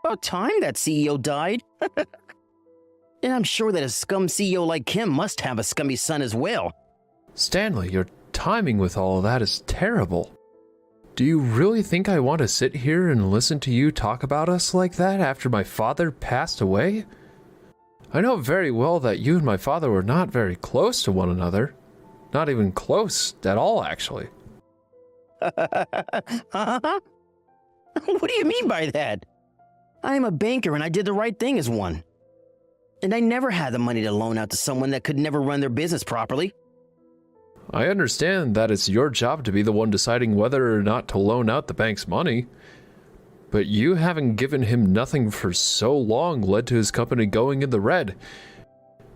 About time that CEO died. And I'm sure that a scum CEO like him must have a scummy son as well. Stanley, your timing with all of that is terrible. Do you really think I want to sit here and listen to you talk about us like that after my father passed away? I know very well that you and my father were not very close to one another. Not even close at all, actually. Huh? What do you mean by that? I am a banker and I did the right thing as one. And I never had the money to loan out to someone that could never run their business properly. I understand that it's your job to be the one deciding whether or not to loan out the bank's money. But you having given him nothing for so long led to his company going in the red.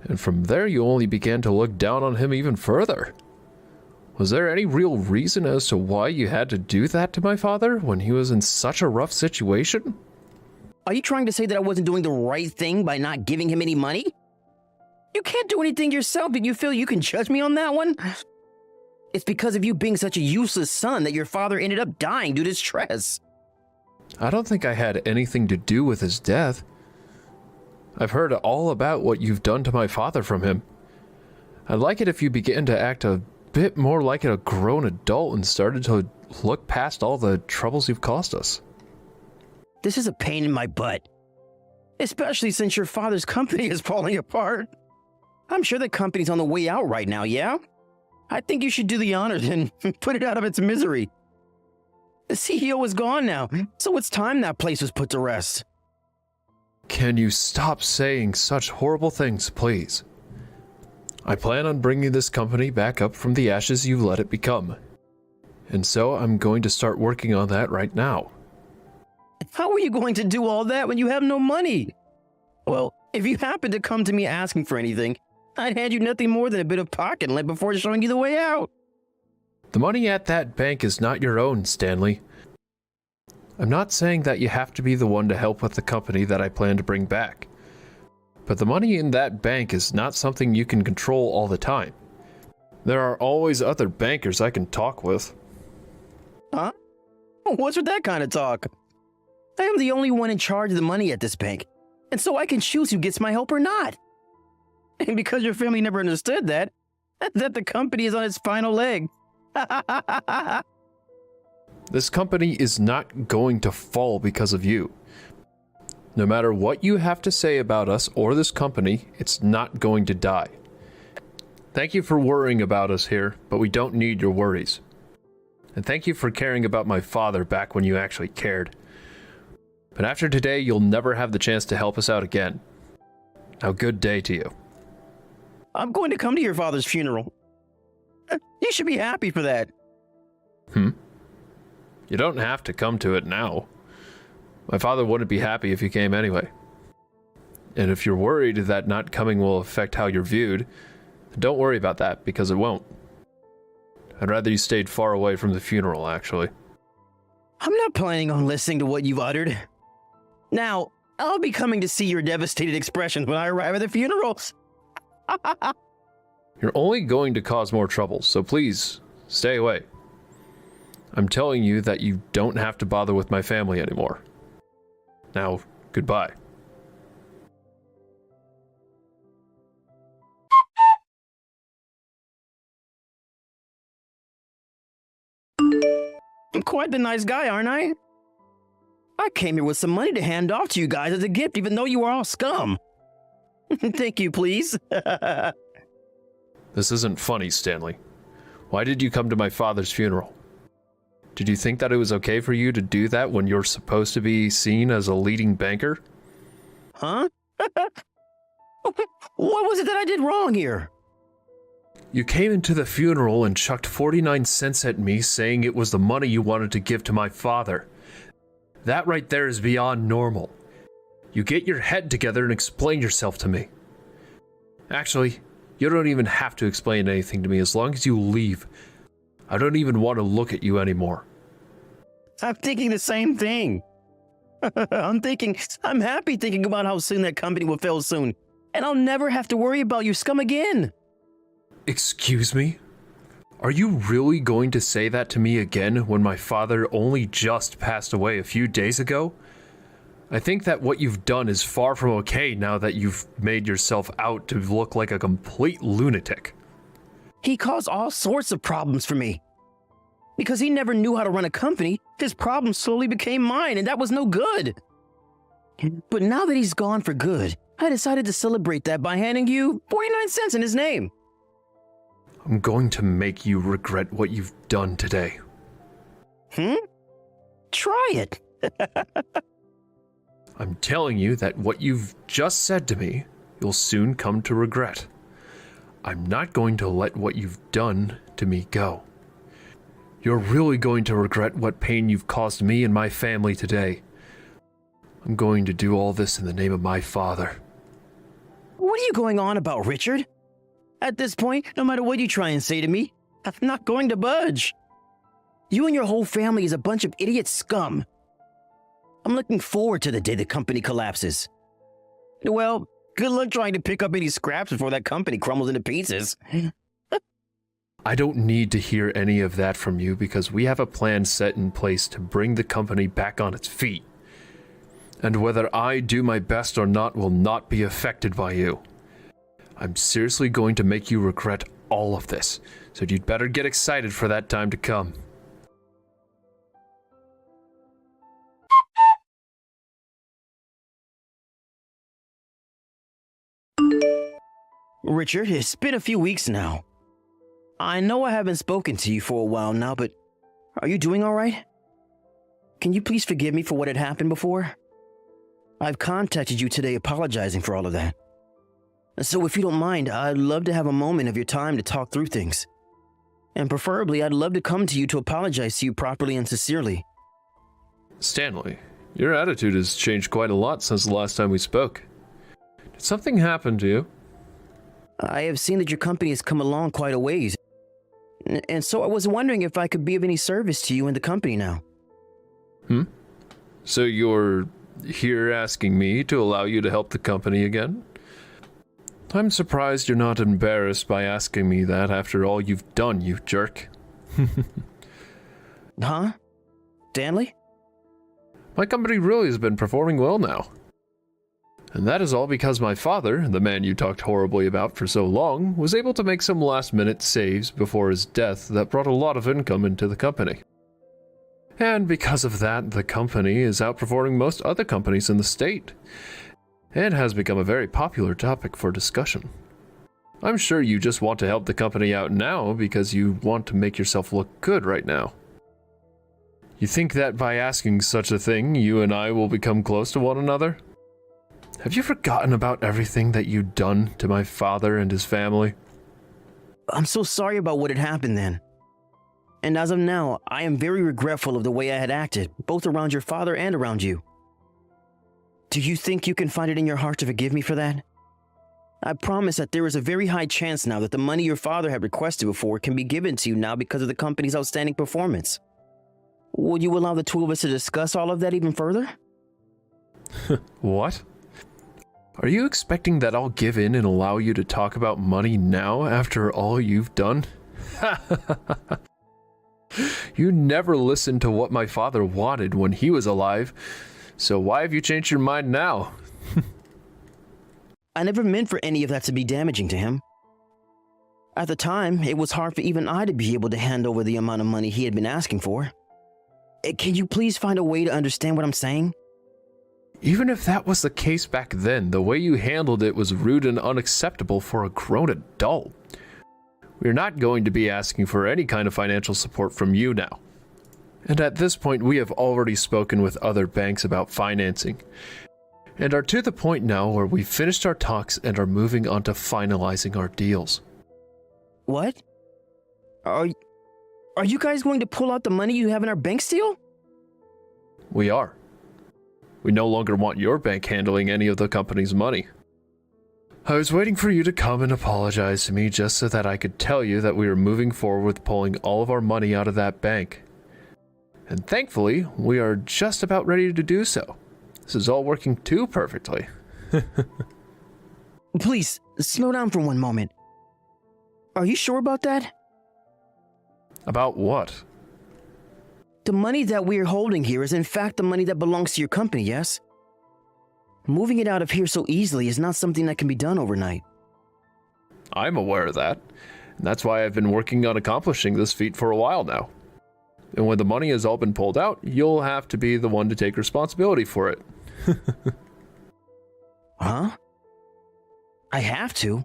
And from there you only began to look down on him even further. Was there any real reason as to why you had to do that to my father when he was in such a rough situation? Are you trying to say that I wasn't doing the right thing by not giving him any money? You can't do anything yourself, and you feel you can judge me on that one? It's because of you being such a useless son that your father ended up dying due to stress. I don't think I had anything to do with his death. I've heard all about what you've done to my father from him. I'd like it if you began to act a bit more like a grown adult and started to look past all the troubles you've caused us. This is a pain in my butt. Especially since your father's company is falling apart. I'm sure the company's on the way out right now, yeah? I think you should do the honors and put it out of its misery. The CEO is gone now, so it's time that place was put to rest. Can you stop saying such horrible things, please? I plan on bringing this company back up from the ashes you let it become. And so I'm going to start working on that right now. How are you going to do all that when you have no money? Well, if you happen to come to me asking for anything, I'd hand you nothing more than a bit of pocket lint before showing you the way out. The money at that bank is not your own, Stanley. I'm not saying that you have to be the one to help with the company that I plan to bring back. But the money in that bank is not something you can control all the time. There are always other bankers I can talk with. Huh? What's with that kind of talk? I am the only one in charge of the money at this bank, and so I can choose who gets my help or not. And because your family never understood that the company is on its final leg. This company is not going to fall because of you. No matter what you have to say about us or this company, it's not going to die. Thank you for worrying about us here, but we don't need your worries. And thank you for caring about my father back when you actually cared. But after today, you'll never have the chance to help us out again. Now, good day to you. I'm going to come to your father's funeral. You should be happy for that. You don't have to come to it now. My father wouldn't be happy if you came anyway. And if you're worried that not coming will affect how you're viewed, don't worry about that, because it won't. I'd rather you stayed far away from the funeral, actually. I'm not planning on listening to what you've uttered. Now, I'll be coming to see your devastated expressions when I arrive at the funeral. You're only going to cause more trouble, so please, stay away. I'm telling you that you don't have to bother with my family anymore. Now, goodbye. I'm quite the nice guy, aren't I? I came here with some money to hand off to you guys as a gift, even though you were all scum. Thank you, please. This isn't funny, Stanley. Why did you come to my father's funeral? Did you think that it was okay for you to do that when you're supposed to be seen as a leading banker? Huh? What was it that I did wrong here? You came into the funeral and chucked 49 cents at me, saying it was the money you wanted to give to my father. That right there is beyond normal. You get your head together and explain yourself to me. Actually, you don't even have to explain anything to me as long as you leave. I don't even want to look at you anymore. I'm thinking the same thing. I'm happy thinking about how soon that company will fail soon. And I'll never have to worry about your scum again. Excuse me? Are you really going to say that to me again when my father only just passed away a few days ago? I think that what you've done is far from okay now that you've made yourself out to look like a complete lunatic. He caused all sorts of problems for me. Because he never knew how to run a company, his problems slowly became mine, and that was no good. But now that he's gone for good, I decided to celebrate that by handing you 49 cents in his name. I'm going to make you regret what you've done today. Try it. I'm telling you that what you've just said to me, you'll soon come to regret. I'm not going to let what you've done to me go. You're really going to regret what pain you've caused me and my family today. I'm going to do all this in the name of my father. What are you going on about, Richard? At this point, no matter what you try and say to me, I'm not going to budge. You and your whole family is a bunch of idiot scum. I'm looking forward to the day the company collapses. Well, good luck trying to pick up any scraps before that company crumbles into pieces. I don't need to hear any of that from you because we have a plan set in place to bring the company back on its feet. And whether I do my best or not will not be affected by you. I'm seriously going to make you regret all of this, so you'd better get excited for that time to come. Richard, it's been a few weeks now. I know I haven't spoken to you for a while now, but are you doing all right? Can you please forgive me for what had happened before? I've contacted you today apologizing for all of that. So if you don't mind, I'd love to have a moment of your time to talk through things. And preferably, I'd love to come to you to apologize to you properly and sincerely. Stanley, your attitude has changed quite a lot since the last time we spoke. Did something happen to you? I have seen that your company has come along quite a ways. And so I was wondering if I could be of any service to you and the company now. So you're here asking me to allow you to help the company again? I'm surprised you're not embarrassed by asking me that after all you've done, you jerk. Huh? Stanley? My company really has been performing well now. And that is all because my father, the man you talked horribly about for so long, was able to make some last-minute saves before his death that brought a lot of income into the company. And because of that, the company is outperforming most other companies in the state, and has become a very popular topic for discussion. I'm sure you just want to help the company out now because you want to make yourself look good right now. You think that by asking such a thing, you and I will become close to one another? Have you forgotten about everything that you've done to my father and his family? I'm so sorry about what had happened then. And as of now, I am very regretful of the way I had acted, both around your father and around you. Do you think you can find it in your heart to forgive me for that? I promise that there is a very high chance now that the money your father had requested before can be given to you now because of the company's outstanding performance. Would you allow the two of us to discuss all of that even further? What? Are you expecting that I'll give in and allow you to talk about money now after all you've done? You never listened to what my father wanted when he was alive, so why have you changed your mind now? I never meant for any of that to be damaging to him. At the time, it was hard for even I to be able to hand over the amount of money he had been asking for. Can you please find a way to understand what I'm saying? Even if that was the case back then, the way you handled it was rude and unacceptable for a grown adult. We're not going to be asking for any kind of financial support from you now. And at this point, we have already spoken with other banks about financing, and are to the point now where we've finished our talks and are moving on to finalizing our deals. What? Are you guys going to pull out the money you have in our bank deal? We are. We no longer want your bank handling any of the company's money. I was waiting for you to come and apologize to me just so that I could tell you that we are moving forward with pulling all of our money out of that bank. And thankfully, we are just about ready to do so. This is all working too perfectly. Please, slow down for one moment. Are you sure about that? About what? The money that we are holding here is in fact the money that belongs to your company, yes? Moving it out of here so easily is not something that can be done overnight. I'm aware of that, and that's why I've been working on accomplishing this feat for a while now. And when the money has all been pulled out, you'll have to be the one to take responsibility for it. Huh? I have to?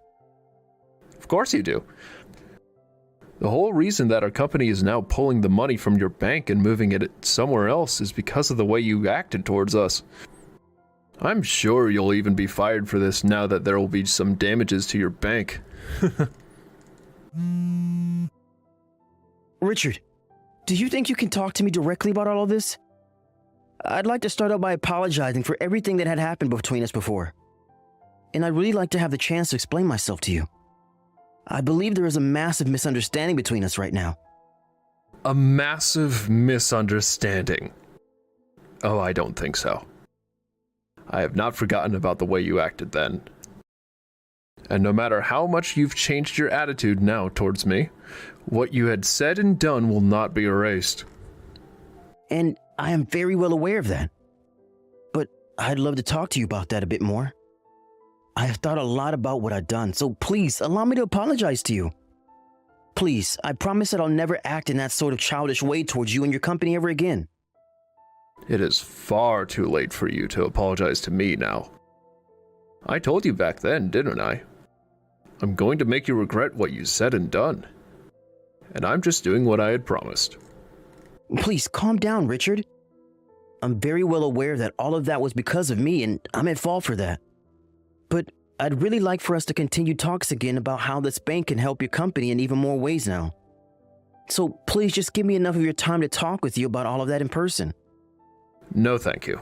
Of course you do. The whole reason that our company is now pulling the money from your bank and moving it somewhere else is because of the way you acted towards us. I'm sure you'll even be fired for this now that there will be some damages to your bank. Richard, do you think you can talk to me directly about all of this? I'd like to start out by apologizing for everything that had happened between us before. And I'd really like to have the chance to explain myself to you. I believe there is a massive misunderstanding between us right now. A massive misunderstanding? Oh, I don't think so. I have not forgotten about the way you acted then. And no matter how much you've changed your attitude now towards me, what you had said and done will not be erased. And I am very well aware of that. But I'd love to talk to you about that a bit more. I have thought a lot about what I've done, so please allow me to apologize to you. Please, I promise that I'll never act in that sort of childish way towards you and your company ever again. It is far too late for you to apologize to me now. I told you back then, didn't I? I'm going to make you regret what you said and done. And I'm just doing what I had promised. Please, calm down, Richard. I'm very well aware that all of that was because of me, and I'm at fault for that. But I'd really like for us to continue talks again about how this bank can help your company in even more ways now. So please just give me enough of your time to talk with you about all of that in person. No, thank you.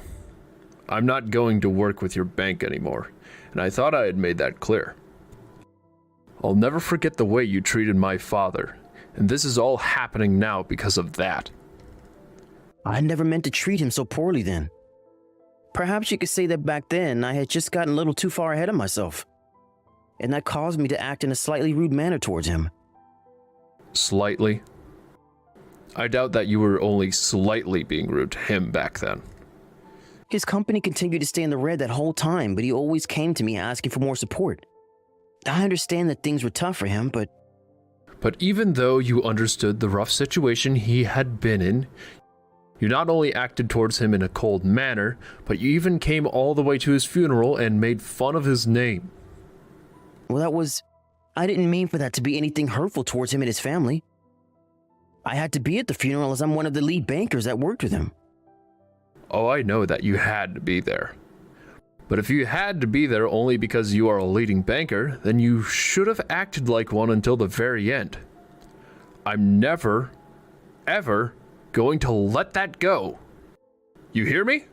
I'm not going to work with your bank anymore, and I thought I had made that clear. I'll never forget the way you treated my father, and this is all happening now because of that. I never meant to treat him so poorly then. Perhaps you could say that back then I had just gotten a little too far ahead of myself, and that caused me to act in a slightly rude manner towards him. Slightly? I doubt that you were only slightly being rude to him back then. His company continued to stay in the red that whole time, but he always came to me asking for more support. I understand that things were tough for him, but even though you understood the rough situation he had been in, you not only acted towards him in a cold manner, but you even came all the way to his funeral and made fun of his name. Well, I didn't mean for that to be anything hurtful towards him and his family. I had to be at the funeral as I'm one of the lead bankers that worked with him. Oh, I know that you had to be there. But if you had to be there only because you are a leading banker, then you should have acted like one until the very end. I'm never, ever going to let that go. You hear me?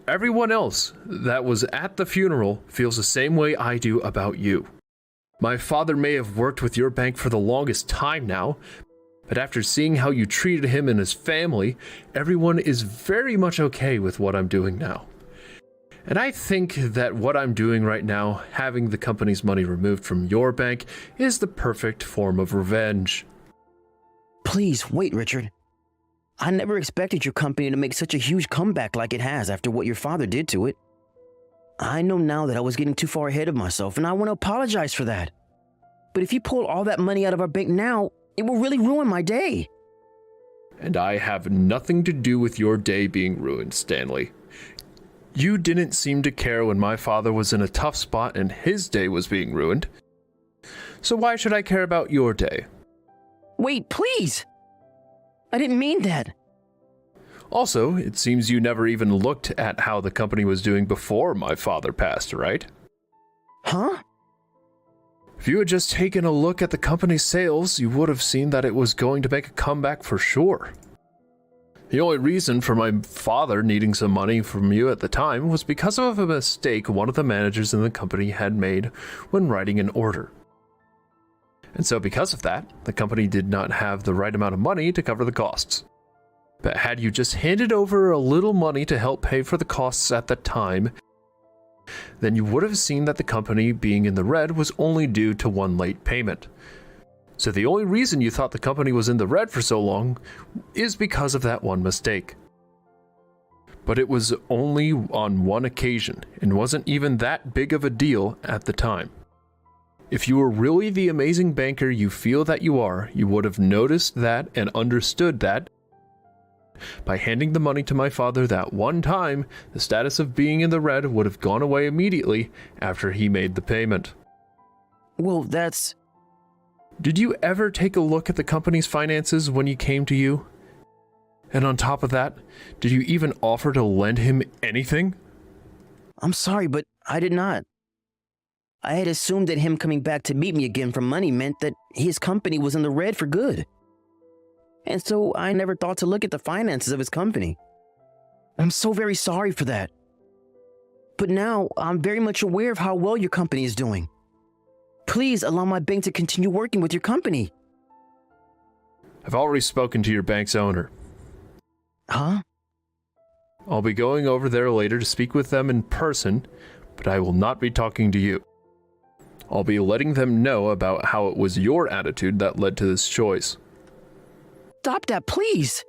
Everyone else that was at the funeral feels the same way I do about you. My father may have worked with your bank for the longest time now, but after seeing how you treated him and his family, everyone is very much okay with what I'm doing now. And I think that what I'm doing right now, having the company's money removed from your bank, is the perfect form of revenge. Please, wait, Richard. I never expected your company to make such a huge comeback like it has after what your father did to it. I know now that I was getting too far ahead of myself, and I want to apologize for that. But if you pull all that money out of our bank now, it will really ruin my day. And I have nothing to do with your day being ruined, Stanley. You didn't seem to care when my father was in a tough spot and his day was being ruined. So why should I care about your day? Wait, please! I didn't mean that. Also, it seems you never even looked at how the company was doing before my father passed, right? Huh? If you had just taken a look at the company's sales, you would have seen that it was going to make a comeback for sure. The only reason for my father needing some money from you at the time was because of a mistake one of the managers in the company had made when writing an order. And so because of that, the company did not have the right amount of money to cover the costs. But had you just handed over a little money to help pay for the costs at the time, then you would have seen that the company being in the red was only due to one late payment. So the only reason you thought the company was in the red for so long is because of that one mistake. But it was only on one occasion, and wasn't even that big of a deal at the time. If you were really the amazing banker you feel that you are, you would have noticed that and understood that by handing the money to my father that one time, the status of being in the red would have gone away immediately after he made the payment. Well, that's... Did you ever take a look at the company's finances when he came to you? And on top of that, did you even offer to lend him anything? I'm sorry, but I did not. I had assumed that him coming back to meet me again for money meant that his company was in the red for good. And so I never thought to look at the finances of his company. I'm so very sorry for that. But now I'm very much aware of how well your company is doing. Please allow my bank to continue working with your company. I've already spoken to your bank's owner. Huh? I'll be going over there later to speak with them in person, but I will not be talking to you. I'll be letting them know about how it was your attitude that led to this choice. Stop that, please.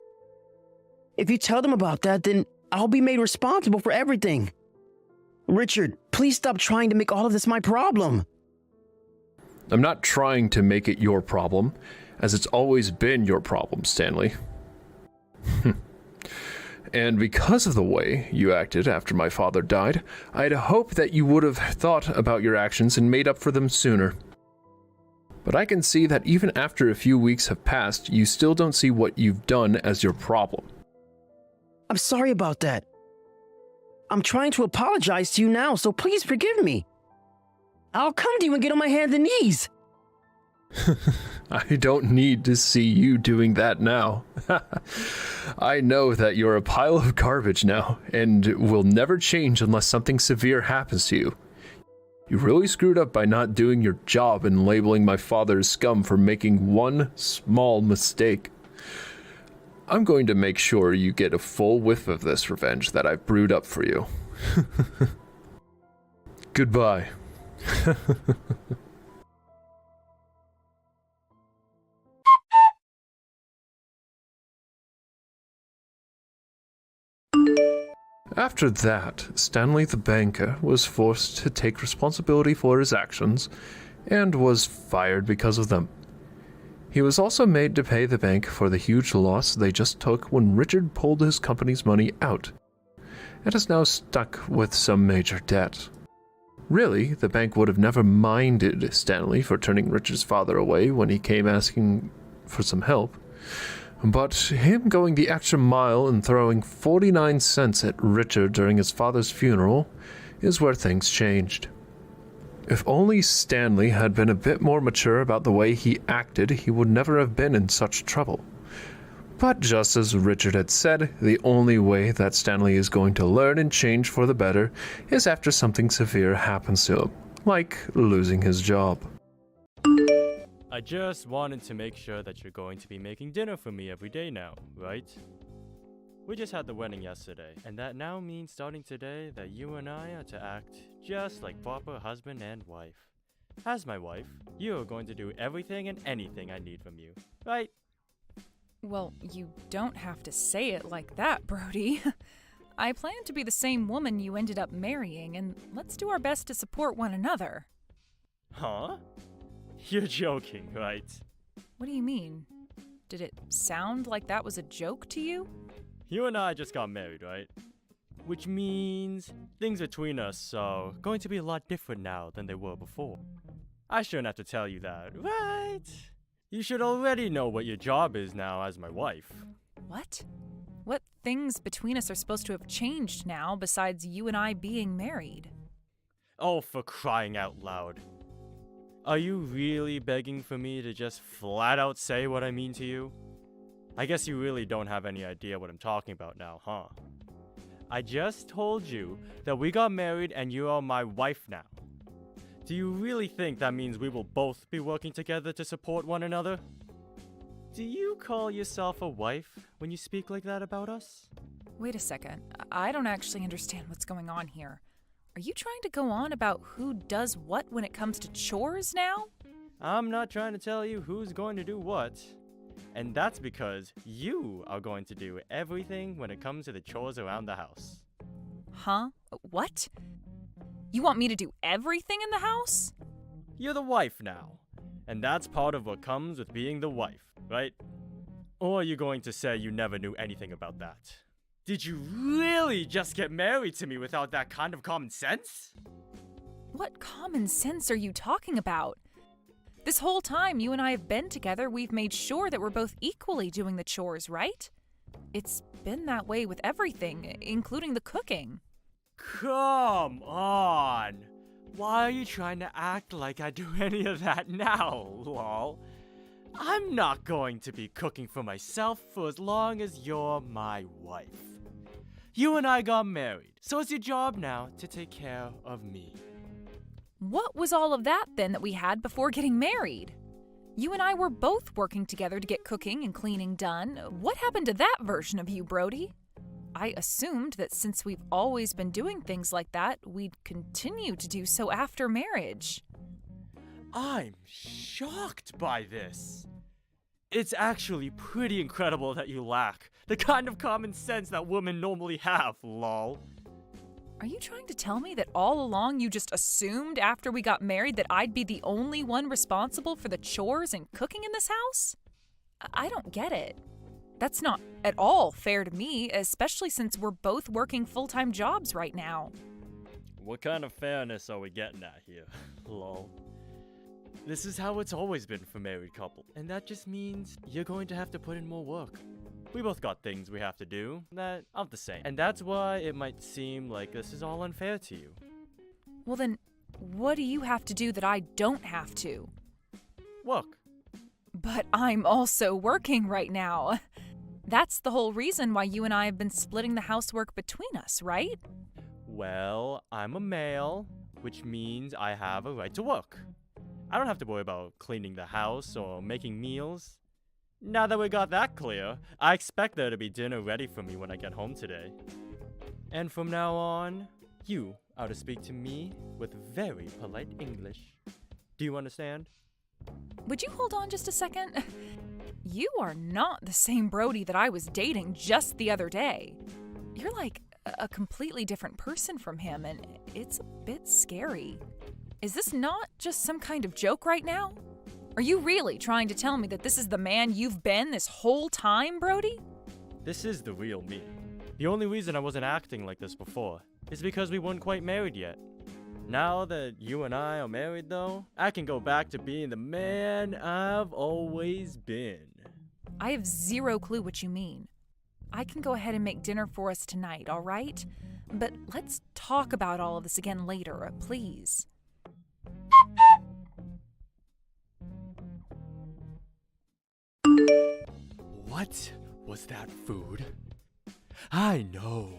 If you tell them about that, then I'll be made responsible for everything. Richard, please stop trying to make all of this my problem. I'm not trying to make it your problem, as it's always been your problem, Stanley. And because of the way you acted after my father died, I had hoped that you would have thought about your actions and made up for them sooner. But I can see that even after a few weeks have passed, you still don't see what you've done as your problem. I'm sorry about that. I'm trying to apologize to you now, so please forgive me. I'll come to you and get on my hands and knees. I don't need to see you doing that now. I know that you're a pile of garbage now, and will never change unless something severe happens to you. You really screwed up by not doing your job and labeling my father as scum for making one small mistake. I'm going to make sure you get a full whiff of this revenge that I've brewed up for you. Goodbye. After that, Stanley the banker was forced to take responsibility for his actions and was fired because of them. He was also made to pay the bank for the huge loss they just took when Richard pulled his company's money out, and is now stuck with some major debt. Really, the bank would have never minded Stanley for turning Richard's father away when he came asking for some help. But him going the extra mile and throwing 49 cents at Richard during his father's funeral is where things changed. If only Stanley had been a bit more mature about the way he acted, he would never have been in such trouble. But just as Richard had said, the only way that Stanley is going to learn and change for the better is after something severe happens to him, like losing his job. I just wanted to make sure that you're going to be making dinner for me every day now, right? We just had the wedding yesterday, and that now means starting today that you and I are to act just like proper husband and wife. As my wife, you are going to do everything and anything I need from you, right? Well, you don't have to say it like that, Brody. I plan to be the same woman you ended up marrying, and let's do our best to support one another. Huh? You're joking, right? What do you mean? Did it sound like that was a joke to you? You and I just got married, right? Which means things between us are going to be a lot different now than they were before. I shouldn't have to tell you that, right? You should already know what your job is now as my wife. What? What things between us are supposed to have changed now besides you and I being married? Oh, for crying out loud. Are you really begging for me to just flat out say what I mean to you? I guess you really don't have any idea what I'm talking about now, huh? I just told you that we got married and you are my wife now. Do you really think that means we will both be working together to support one another? Do you call yourself a wife when you speak like that about us? Wait a second. I don't actually understand what's going on here. Are you trying to go on about who does what when it comes to chores now? I'm not trying to tell you who's going to do what. And that's because you are going to do everything when it comes to the chores around the house. Huh? What? You want me to do everything in the house? You're the wife now. And that's part of what comes with being the wife, right? Or are you going to say you never knew anything about that? Did you really just get married to me without that kind of common sense? What common sense are you talking about? This whole time you and I have been together, we've made sure that we're both equally doing the chores, right? It's been that way with everything, including the cooking. Come on! Why are you trying to act like I do any of that now, lol? I'm not going to be cooking for myself for as long as you're my wife. You and I got married, so it's your job now to take care of me. What was all of that then that we had before getting married? You and I were both working together to get cooking and cleaning done. What happened to that version of you, Brody? I assumed that since we've always been doing things like that, we'd continue to do so after marriage. I'm shocked by this. It's actually pretty incredible that you lack the kind of common sense that women normally have, lol. Are you trying to tell me that all along you just assumed after we got married that I'd be the only one responsible for the chores and cooking in this house? I don't get it. That's not at all fair to me, especially since we're both working full-time jobs right now. What kind of fairness are we getting at here? Lol. This is how it's always been for married couple, and that just means you're going to have to put in more work. We both got things we have to do that aren't the same, and that's why it might seem like this is all unfair to you. Well then, what do you have to do that I don't have to? Work. But I'm also working right now. That's the whole reason why you and I have been splitting the housework between us, right? Well, I'm a male, which means I have a right to work. I don't have to worry about cleaning the house or making meals. Now that we got that clear, I expect there to be dinner ready for me when I get home today. And from now on, you are to speak to me with very polite English. Do you understand? Would you hold on just a second? You are not the same Brody that I was dating just the other day. You're like a completely different person from him, and it's a bit scary. Is this not just some kind of joke right now? Are you really trying to tell me that this is the man you've been this whole time, Brody? This is the real me. The only reason I wasn't acting like this before is because we weren't quite married yet. Now that you and I are married, though, I can go back to being the man I've always been. I have zero clue what you mean. I can go ahead and make dinner for us tonight, all right? But let's talk about all of this again later, please. What was that food? I know.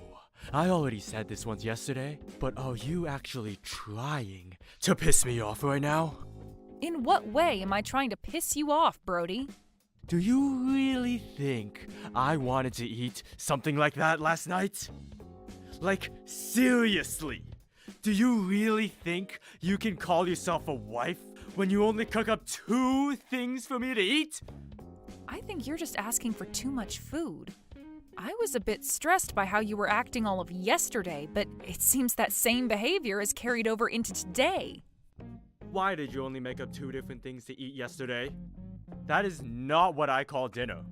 I already said this once yesterday, but are you actually trying to piss me off right now? In what way am I trying to piss you off, Brody? Do you really think I wanted to eat something like that last night? Like, seriously? Do you really think you can call yourself a wife when you only cook up 2 things for me to eat? I think you're just asking for too much food. I was a bit stressed by how you were acting all of yesterday, but it seems that same behavior is carried over into today. Why did you only make up 2 different things to eat yesterday? That is not what I call dinner.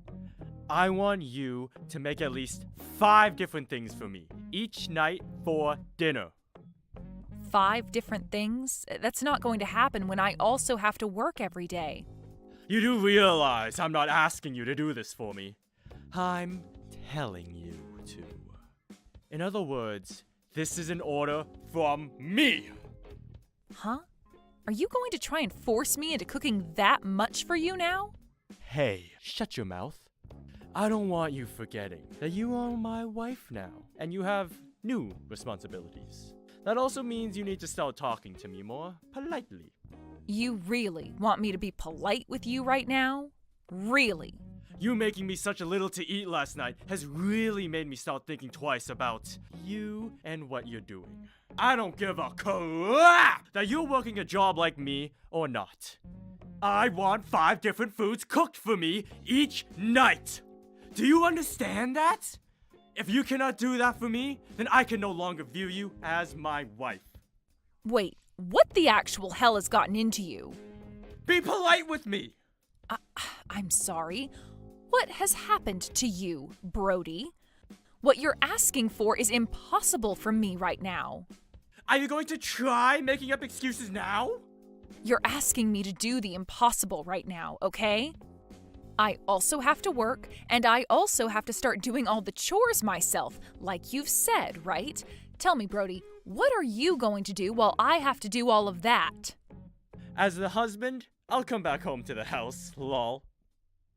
I want you to make at least 5 different things for me each night for dinner. 5 different things? That's not going to happen when I also have to work every day. You do realize I'm not asking you to do this for me. I'm telling you to. In other words, this is an order from me. Huh? Are you going to try and force me into cooking that much for you now? Hey, shut your mouth. I don't want you forgetting that you are my wife now, and you have new responsibilities. That also means you need to start talking to me more politely. You really want me to be polite with you right now? Really? You making me such a little to eat last night has really made me start thinking twice about you and what you're doing. I don't give a crap that you're working a job like me or not. I want 5 different foods cooked for me each night. Do you understand that? If you cannot do that for me, then I can no longer view you as my wife. Wait, what the actual hell has gotten into you? Be polite with me! I'm sorry. What has happened to you, Brody? What you're asking for is impossible for me right now. Are you going to try making up excuses now? You're asking me to do the impossible right now, okay? I also have to work, and I also have to start doing all the chores myself, like you've said, right? Tell me, Brody, what are you going to do while I have to do all of that? As the husband, I'll come back home to the house, lol.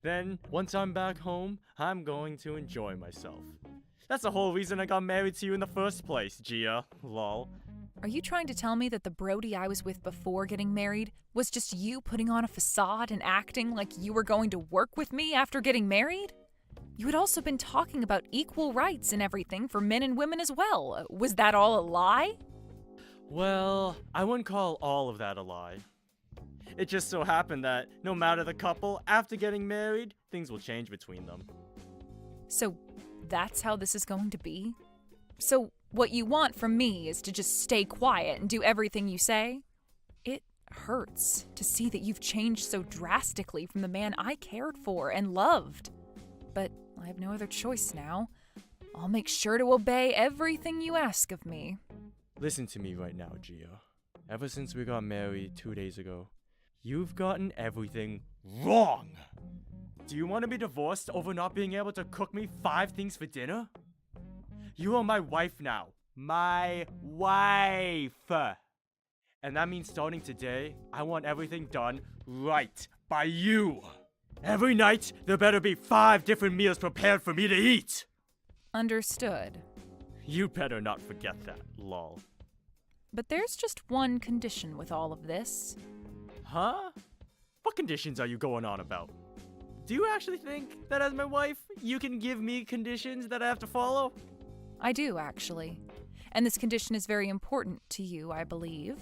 Then, once I'm back home, I'm going to enjoy myself. That's the whole reason I got married to you in the first place, Gia, lol. Are you trying to tell me that the Brody I was with before getting married was just you putting on a facade and acting like you were going to work with me after getting married? You had also been talking about equal rights and everything for men and women as well. Was that all a lie? Well, I wouldn't call all of that a lie. It just so happened that no matter the couple, after getting married, things will change between them. So that's how this is going to be? So what you want from me is to just stay quiet and do everything you say? It hurts to see that you've changed so drastically from the man I cared for and loved. But I have no other choice now. I'll make sure to obey everything you ask of me. Listen to me right now, Gia. Ever since we got married 2 days ago, you've gotten everything wrong. Do you want to be divorced over not being able to cook me 5 things for dinner? You are my wife now. My wife. And that means starting today, I want everything done right by you. Every night, there better be 5 different meals prepared for me to eat. Understood. You better not forget that, lol. But there's just one condition with all of this. Huh? What conditions are you going on about? Do you actually think that as my wife, you can give me conditions that I have to follow? I do, actually. And this condition is very important to you, I believe.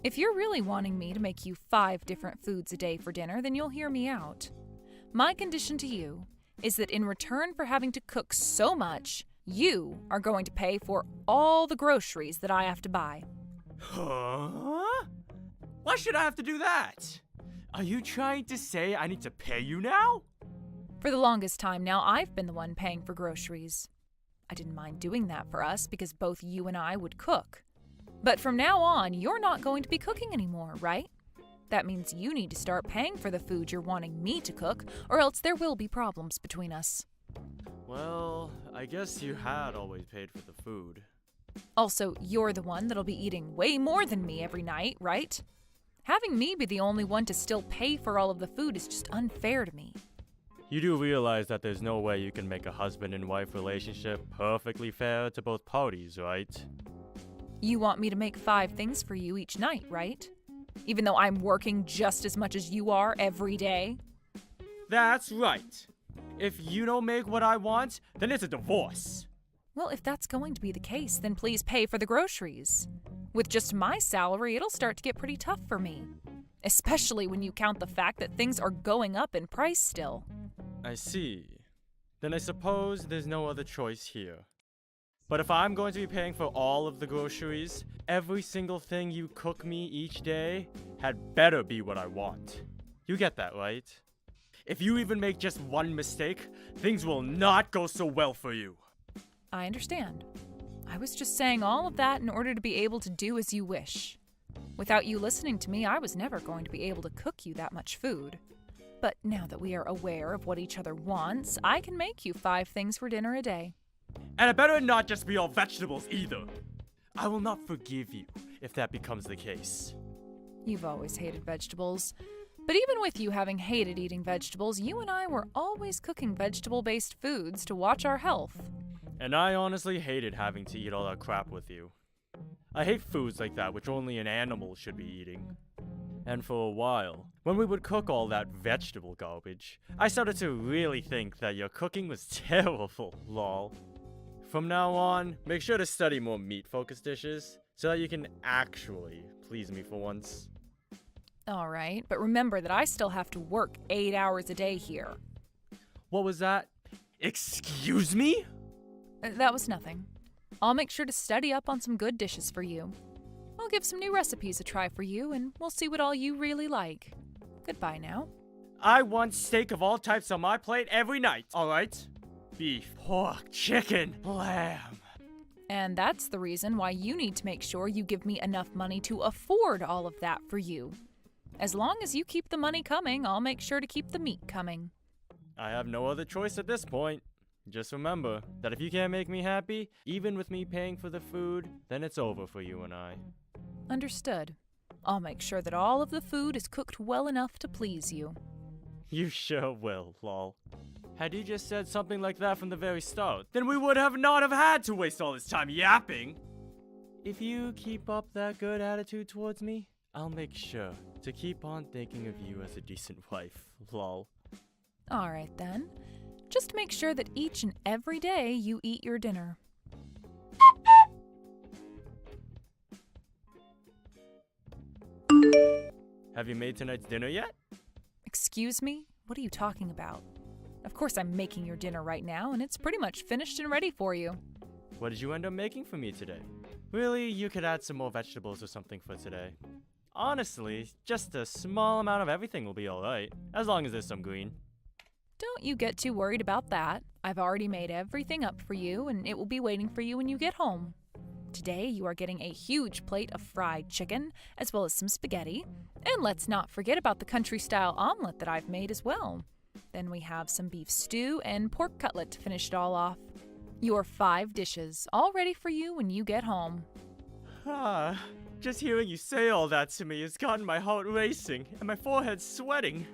If you're really wanting me to make you 5 different foods a day for dinner, then you'll hear me out. My condition to you is that in return for having to cook so much, you are going to pay for all the groceries that I have to buy. Huh? Why should I have to do that? Are you trying to say I need to pay you now? For the longest time now, I've been the one paying for groceries. I didn't mind doing that for us because both you and I would cook. But from now on, you're not going to be cooking anymore, right? That means you need to start paying for the food you're wanting me to cook, or else there will be problems between us. Well, I guess you had always paid for the food. Also, you're the one that'll be eating way more than me every night, right? Having me be the only one to still pay for all of the food is just unfair to me. You do realize that there's no way you can make a husband and wife relationship perfectly fair to both parties, right? You want me to make 5 things for you each night, right? Even though I'm working just as much as you are every day? That's right. If you don't make what I want, then it's a divorce. Well, if that's going to be the case, then please pay for the groceries. With just my salary, it'll start to get pretty tough for me. Especially when you count the fact that things are going up in price still. I see. Then I suppose there's no other choice here. But if I'm going to be paying for all of the groceries, every single thing you cook me each day had better be what I want. You get that, right? If you even make just one mistake, things will not go so well for you. I understand. I was just saying all of that in order to be able to do as you wish. Without you listening to me, I was never going to be able to cook you that much food. But now that we are aware of what each other wants, I can make you 5 things for dinner a day. And it better not just be all vegetables either. I will not forgive you if that becomes the case. You've always hated vegetables. But even with you having hated eating vegetables, you and I were always cooking vegetable-based foods to watch our health. And I honestly hated having to eat all that crap with you. I hate foods like that which only an animal should be eating. And for a while, when we would cook all that vegetable garbage, I started to really think that your cooking was terrible, lol. From now on, make sure to study more meat-focused dishes, so that you can actually please me for once. All right, but remember that I still have to work 8 hours a day here. What was that? Excuse me? That was nothing. I'll make sure to study up on some good dishes for you. I'll give some new recipes a try for you, and we'll see what all you really like. Goodbye now. I want steak of all types on my plate every night, alright? Beef, pork, chicken, lamb. And that's the reason why you need to make sure you give me enough money to afford all of that for you. As long as you keep the money coming, I'll make sure to keep the meat coming. I have no other choice at this point. Just remember that if you can't make me happy, even with me paying for the food, then it's over for you and I. Understood. I'll make sure that all of the food is cooked well enough to please you. You sure will, lol. Had you just said something like that from the very start, then we would have not have had to waste all this time yapping. If you keep up that good attitude towards me, I'll make sure to keep on thinking of you as a decent wife, lol. Alright then. Just make sure that each and every day you eat your dinner. Have you made tonight's dinner yet? Excuse me? What are you talking about? Of course I'm making your dinner right now, and it's pretty much finished and ready for you. What did you end up making for me today? Really, you could add some more vegetables or something for today. Honestly, just a small amount of everything will be alright, as long as there's some green. Don't you get too worried about that. I've already made everything up for you, and it will be waiting for you when you get home. Today, you are getting a huge plate of fried chicken, as well as some spaghetti. And let's not forget about the country-style omelet that I've made as well. Then we have some beef stew and pork cutlet to finish it all off. Your 5 dishes, all ready for you when you get home. Just hearing you say all that to me has gotten my heart racing and my forehead sweating.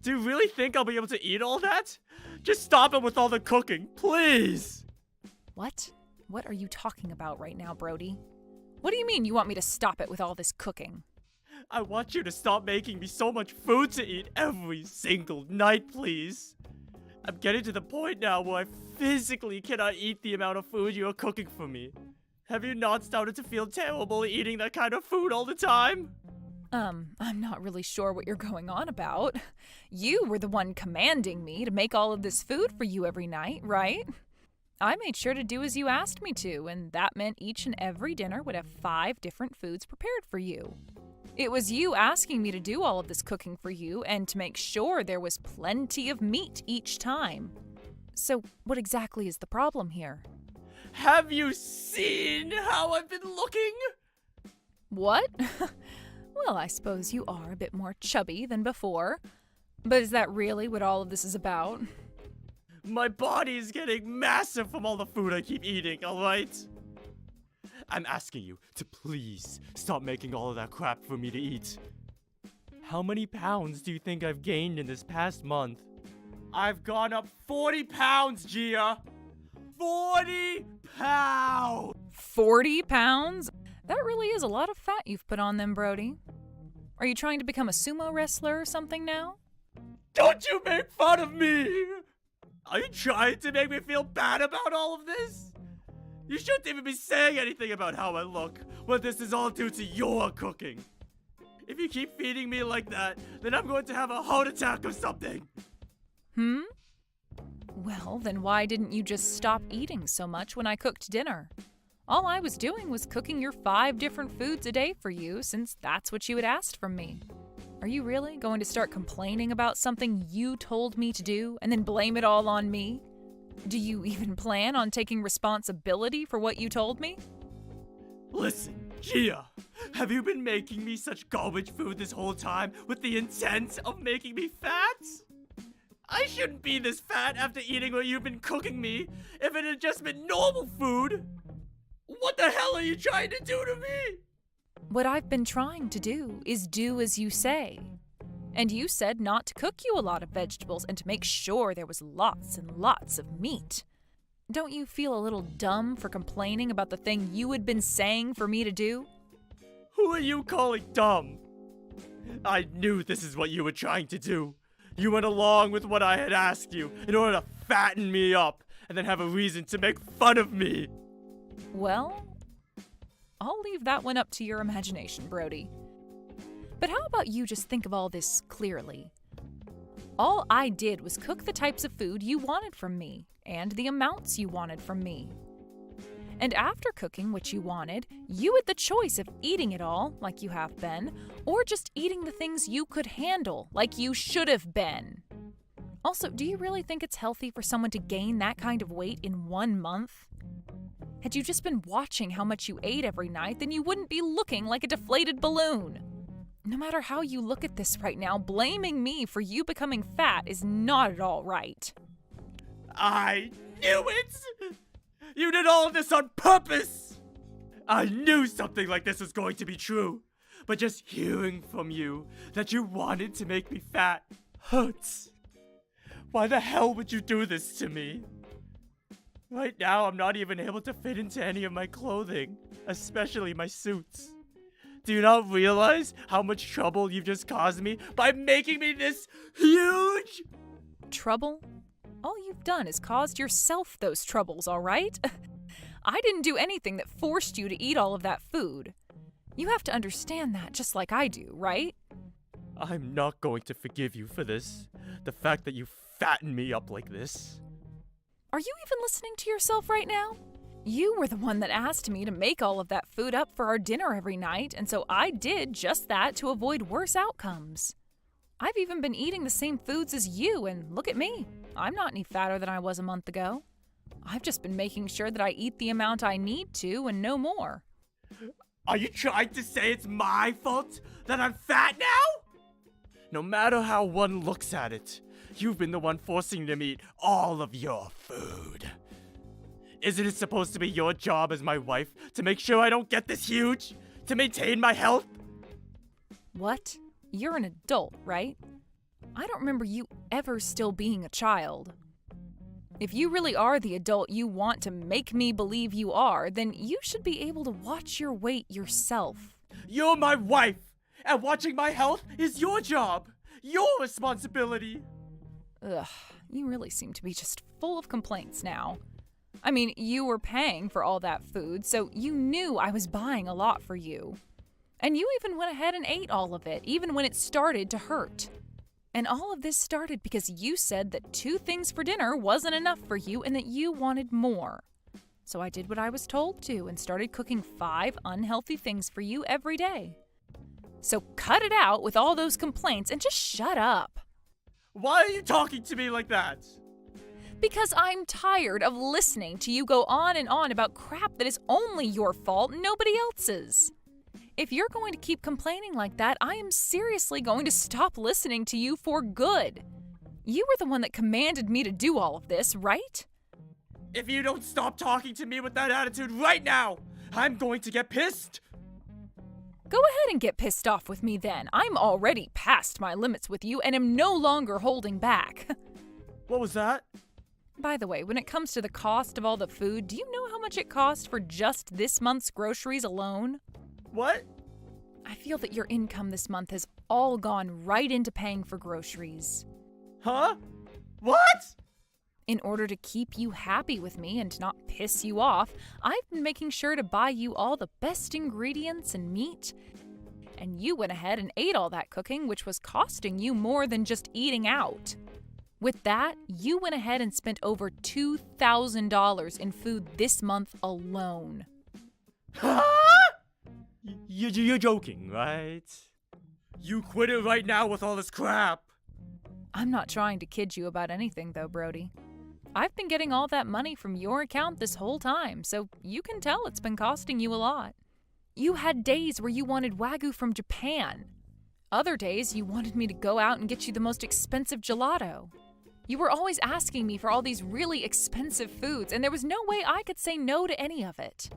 Do you really think I'll be able to eat all that? Just stop it with all the cooking, please! What? What are you talking about right now, Brody? What do you mean you want me to stop it with all this cooking? I want you to stop making me so much food to eat every single night, please. I'm getting to the point now where I physically cannot eat the amount of food you are cooking for me. Have you not started to feel terrible eating that kind of food all the time? I'm not really sure what you're going on about. You were the one commanding me to make all of this food for you every night, right? I made sure to do as you asked me to, and that meant each and every dinner would have 5 different foods prepared for you. It was you asking me to do all of this cooking for you and to make sure there was plenty of meat each time. So what exactly is the problem here? Have you seen how I've been looking? What? Well, I suppose you are a bit more chubby than before. But is that really what all of this is about? My body is getting massive from all the food I keep eating, alright? I'm asking you to please stop making all of that crap for me to eat. How many pounds do you think I've gained in this past month? I've gone up 40 pounds, Gia! 40 pounds! 40 pounds? That really is a lot of fat you've put on them, Brody. Are you trying to become a sumo wrestler or something now? Don't you make fun of me! Are you trying to make me feel bad about all of this? You shouldn't even be saying anything about how I look when this is all due to your cooking. If you keep feeding me like that, then I'm going to have a heart attack or something. Well, then why didn't you just stop eating so much when I cooked dinner? All I was doing was cooking your 5 different foods a day for you, since that's what you had asked from me. Are you really going to start complaining about something you told me to do and then blame it all on me? Do you even plan on taking responsibility for what you told me? Listen, Gia, have you been making me such garbage food this whole time with the intent of making me fat? I shouldn't be this fat after eating what you've been cooking me if it had just been normal food. What the hell are you trying to do to me? What I've been trying to do is do as you say. And you said not to cook you a lot of vegetables and to make sure there was lots and lots of meat. Don't you feel a little dumb for complaining about the thing you had been saying for me to do? Who are you calling dumb? I knew this is what you were trying to do. You went along with what I had asked you in order to fatten me up and then have a reason to make fun of me. Well, I'll leave that one up to your imagination, Brody. But how about you just think of all this clearly? All I did was cook the types of food you wanted from me, and the amounts you wanted from me. And after cooking what you wanted, you had the choice of eating it all, like you have been, or just eating the things you could handle, like you should have been. Also, do you really think it's healthy for someone to gain that kind of weight in 1 month? Had you just been watching how much you ate every night, then you wouldn't be looking like a deflated balloon. No matter how you look at this right now, blaming me for you becoming fat is not at all right. I knew it! You did all of this on purpose! I knew something like this was going to be true. But just hearing from you that you wanted to make me fat hurts. Why the hell would you do this to me? Right now, I'm not even able to fit into any of my clothing, especially my suits. Do you not realize how much trouble you've just caused me by making me this huge? Trouble? All you've done is caused yourself those troubles, all right? I didn't do anything that forced you to eat all of that food. You have to understand that just like I do, right? I'm not going to forgive you for this. The fact that you fattened me up like this. Are you even listening to yourself right now? You were the one that asked me to make all of that food up for our dinner every night, and so I did just that to avoid worse outcomes. I've even been eating the same foods as you, and look at me. I'm not any fatter than I was a month ago. I've just been making sure that I eat the amount I need to and no more. Are you trying to say it's my fault that I'm fat now? No matter how one looks at it, you've been the one forcing me to eat all of your food. Isn't it supposed to be your job as my wife to make sure I don't get this huge? To maintain my health? What? You're an adult, right? I don't remember you ever still being a child. If you really are the adult you want to make me believe you are, then you should be able to watch your weight yourself. You're my wife, and watching my health is your job, your responsibility. Ugh, you really seem to be just full of complaints now. I mean, you were paying for all that food, so you knew I was buying a lot for you. And you even went ahead and ate all of it, even when it started to hurt. And all of this started because you said that 2 things for dinner wasn't enough for you and that you wanted more. So I did what I was told to and started cooking 5 unhealthy things for you every day. So cut it out with all those complaints and just shut up. Why are you talking to me like that? Because I'm tired of listening to you go on and on about crap that is only your fault and nobody else's. If you're going to keep complaining like that, I am seriously going to stop listening to you for good. You were the one that commanded me to do all of this, right? If you don't stop talking to me with that attitude right now, I'm going to get pissed. Go ahead and get pissed off with me then. I'm already past my limits with you and am no longer holding back. What was that? By the way, when it comes to the cost of all the food, do you know how much it cost for just this month's groceries alone? What? I feel that your income this month has all gone right into paying for groceries. Huh? What? In order to keep you happy with me and to not piss you off, I've been making sure to buy you all the best ingredients and meat. And you went ahead and ate all that cooking, which was costing you more than just eating out. With that, you went ahead and spent over $2,000 in food this month alone. Huh? You're joking, right? You quit it right now with all this crap. I'm not trying to kid you about anything though, Brody. I've been getting all that money from your account this whole time, so you can tell it's been costing you a lot. You had days where you wanted Wagyu from Japan. Other days you wanted me to go out and get you the most expensive gelato. You were always asking me for all these really expensive foods, and there was no way I could say no to any of it.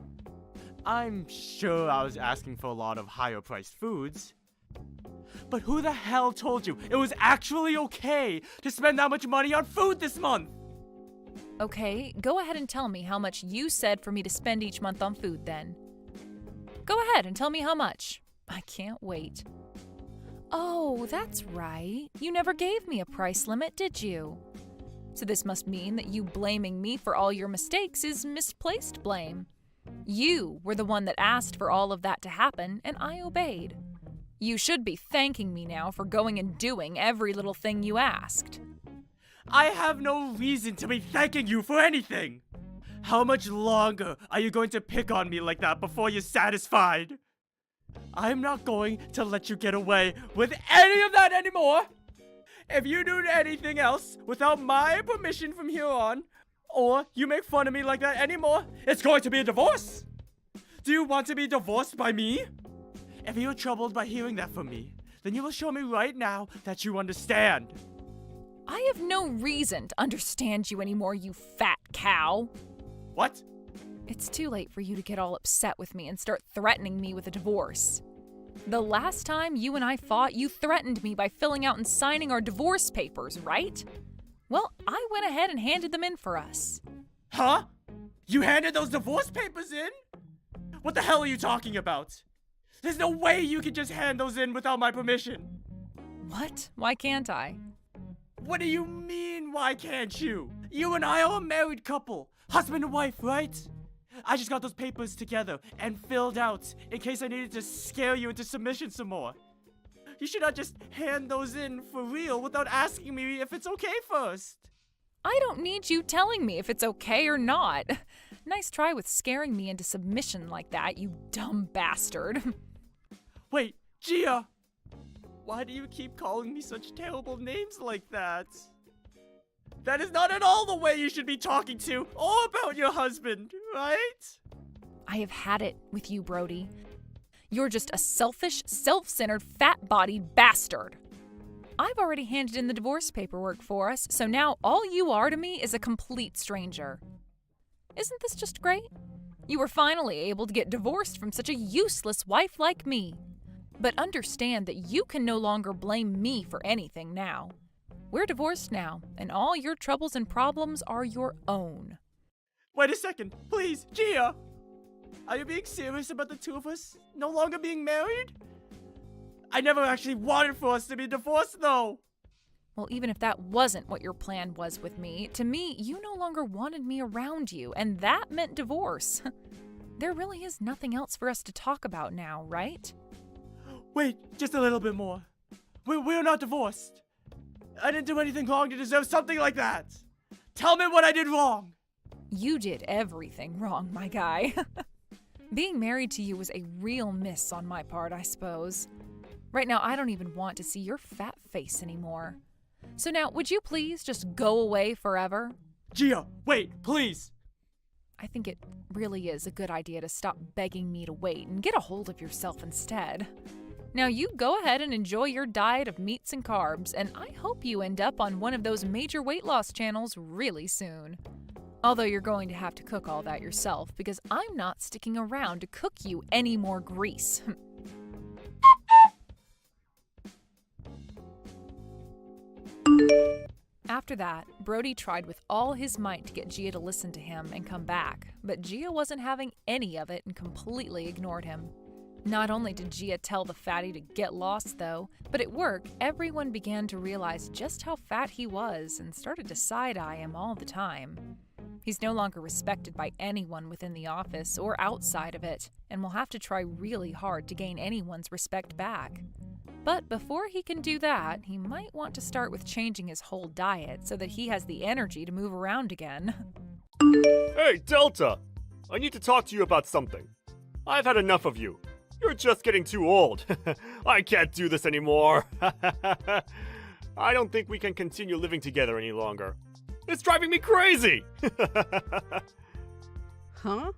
I'm sure I was asking for a lot of higher priced foods. But who the hell told you it was actually okay to spend that much money on food this month? Okay, go ahead and tell me how much you said for me to spend each month on food then. Go ahead and tell me how much. I can't wait. Oh, that's right. You never gave me a price limit, did you? So this must mean that you blaming me for all your mistakes is misplaced blame. You were the one that asked for all of that to happen, and I obeyed. You should be thanking me now for going and doing every little thing you asked. I have no reason to be thanking you for anything! How much longer are you going to pick on me like that before you're satisfied? I'm not going to let you get away with any of that anymore! If you do anything else without my permission from here on, or you make fun of me like that anymore, it's going to be a divorce! Do you want to be divorced by me? If you're troubled by hearing that from me, then you will show me right now that you understand. I have no reason to understand you anymore, you fat cow. What? It's too late for you to get all upset with me and start threatening me with a divorce. The last time you and I fought, you threatened me by filling out and signing our divorce papers, right? Well, I went ahead and handed them in for us. Huh? You handed those divorce papers in? What the hell are you talking about? There's no way you can just hand those in without my permission. What? Why can't I? What do you mean, why can't you? You and I are a married couple. Husband and wife, right? I just got those papers together and filled out in case I needed to scare you into submission some more. You should not just hand those in for real without asking me if it's okay first. I don't need you telling me if it's okay or not. Nice try with scaring me into submission like that, you dumb bastard. Wait, Gia! Why do you keep calling me such terrible names like that? That is not at all the way you should be talking to or about your husband, right? I have had it with you, Brody. You're just a selfish, self-centered, fat-bodied bastard. I've already handed in the divorce paperwork for us, so now all you are to me is a complete stranger. Isn't this just great? You were finally able to get divorced from such a useless wife like me. But understand that you can no longer blame me for anything now. We're divorced now, and all your troubles and problems are your own. Wait a second, please, Gia! Are you being serious about the two of us no longer being married? I never actually wanted for us to be divorced, though! Well, even if that wasn't what your plan was with me, to me, you no longer wanted me around you, and that meant divorce. There really is nothing else for us to talk about now, right? Wait, just a little bit more. We're not divorced. I didn't do anything wrong to deserve something like that. Tell me what I did wrong. You did everything wrong, my guy. Being married to you was a real miss on my part, I suppose. Right now, I don't even want to see your fat face anymore. So now, would you please just go away forever? Gia, wait, please. I think it really is a good idea to stop begging me to wait and get a hold of yourself instead. Now you go ahead and enjoy your diet of meats and carbs, and I hope you end up on one of those major weight loss channels really soon. Although you're going to have to cook all that yourself, because I'm not sticking around to cook you any more grease. After that, Brody tried with all his might to get Gia to listen to him and come back, but Gia wasn't having any of it and completely ignored him. Not only did Gia tell the fatty to get lost, though, but at work, everyone began to realize just how fat he was and started to side-eye him all the time. He's no longer respected by anyone within the office or outside of it, and will have to try really hard to gain anyone's respect back. But before he can do that, he might want to start with changing his whole diet so that he has the energy to move around again. Hey, Delta! I need to talk to you about something. I've had enough of you. You're just getting too old. I can't do this anymore. I don't think we can continue living together any longer. It's driving me crazy! Huh?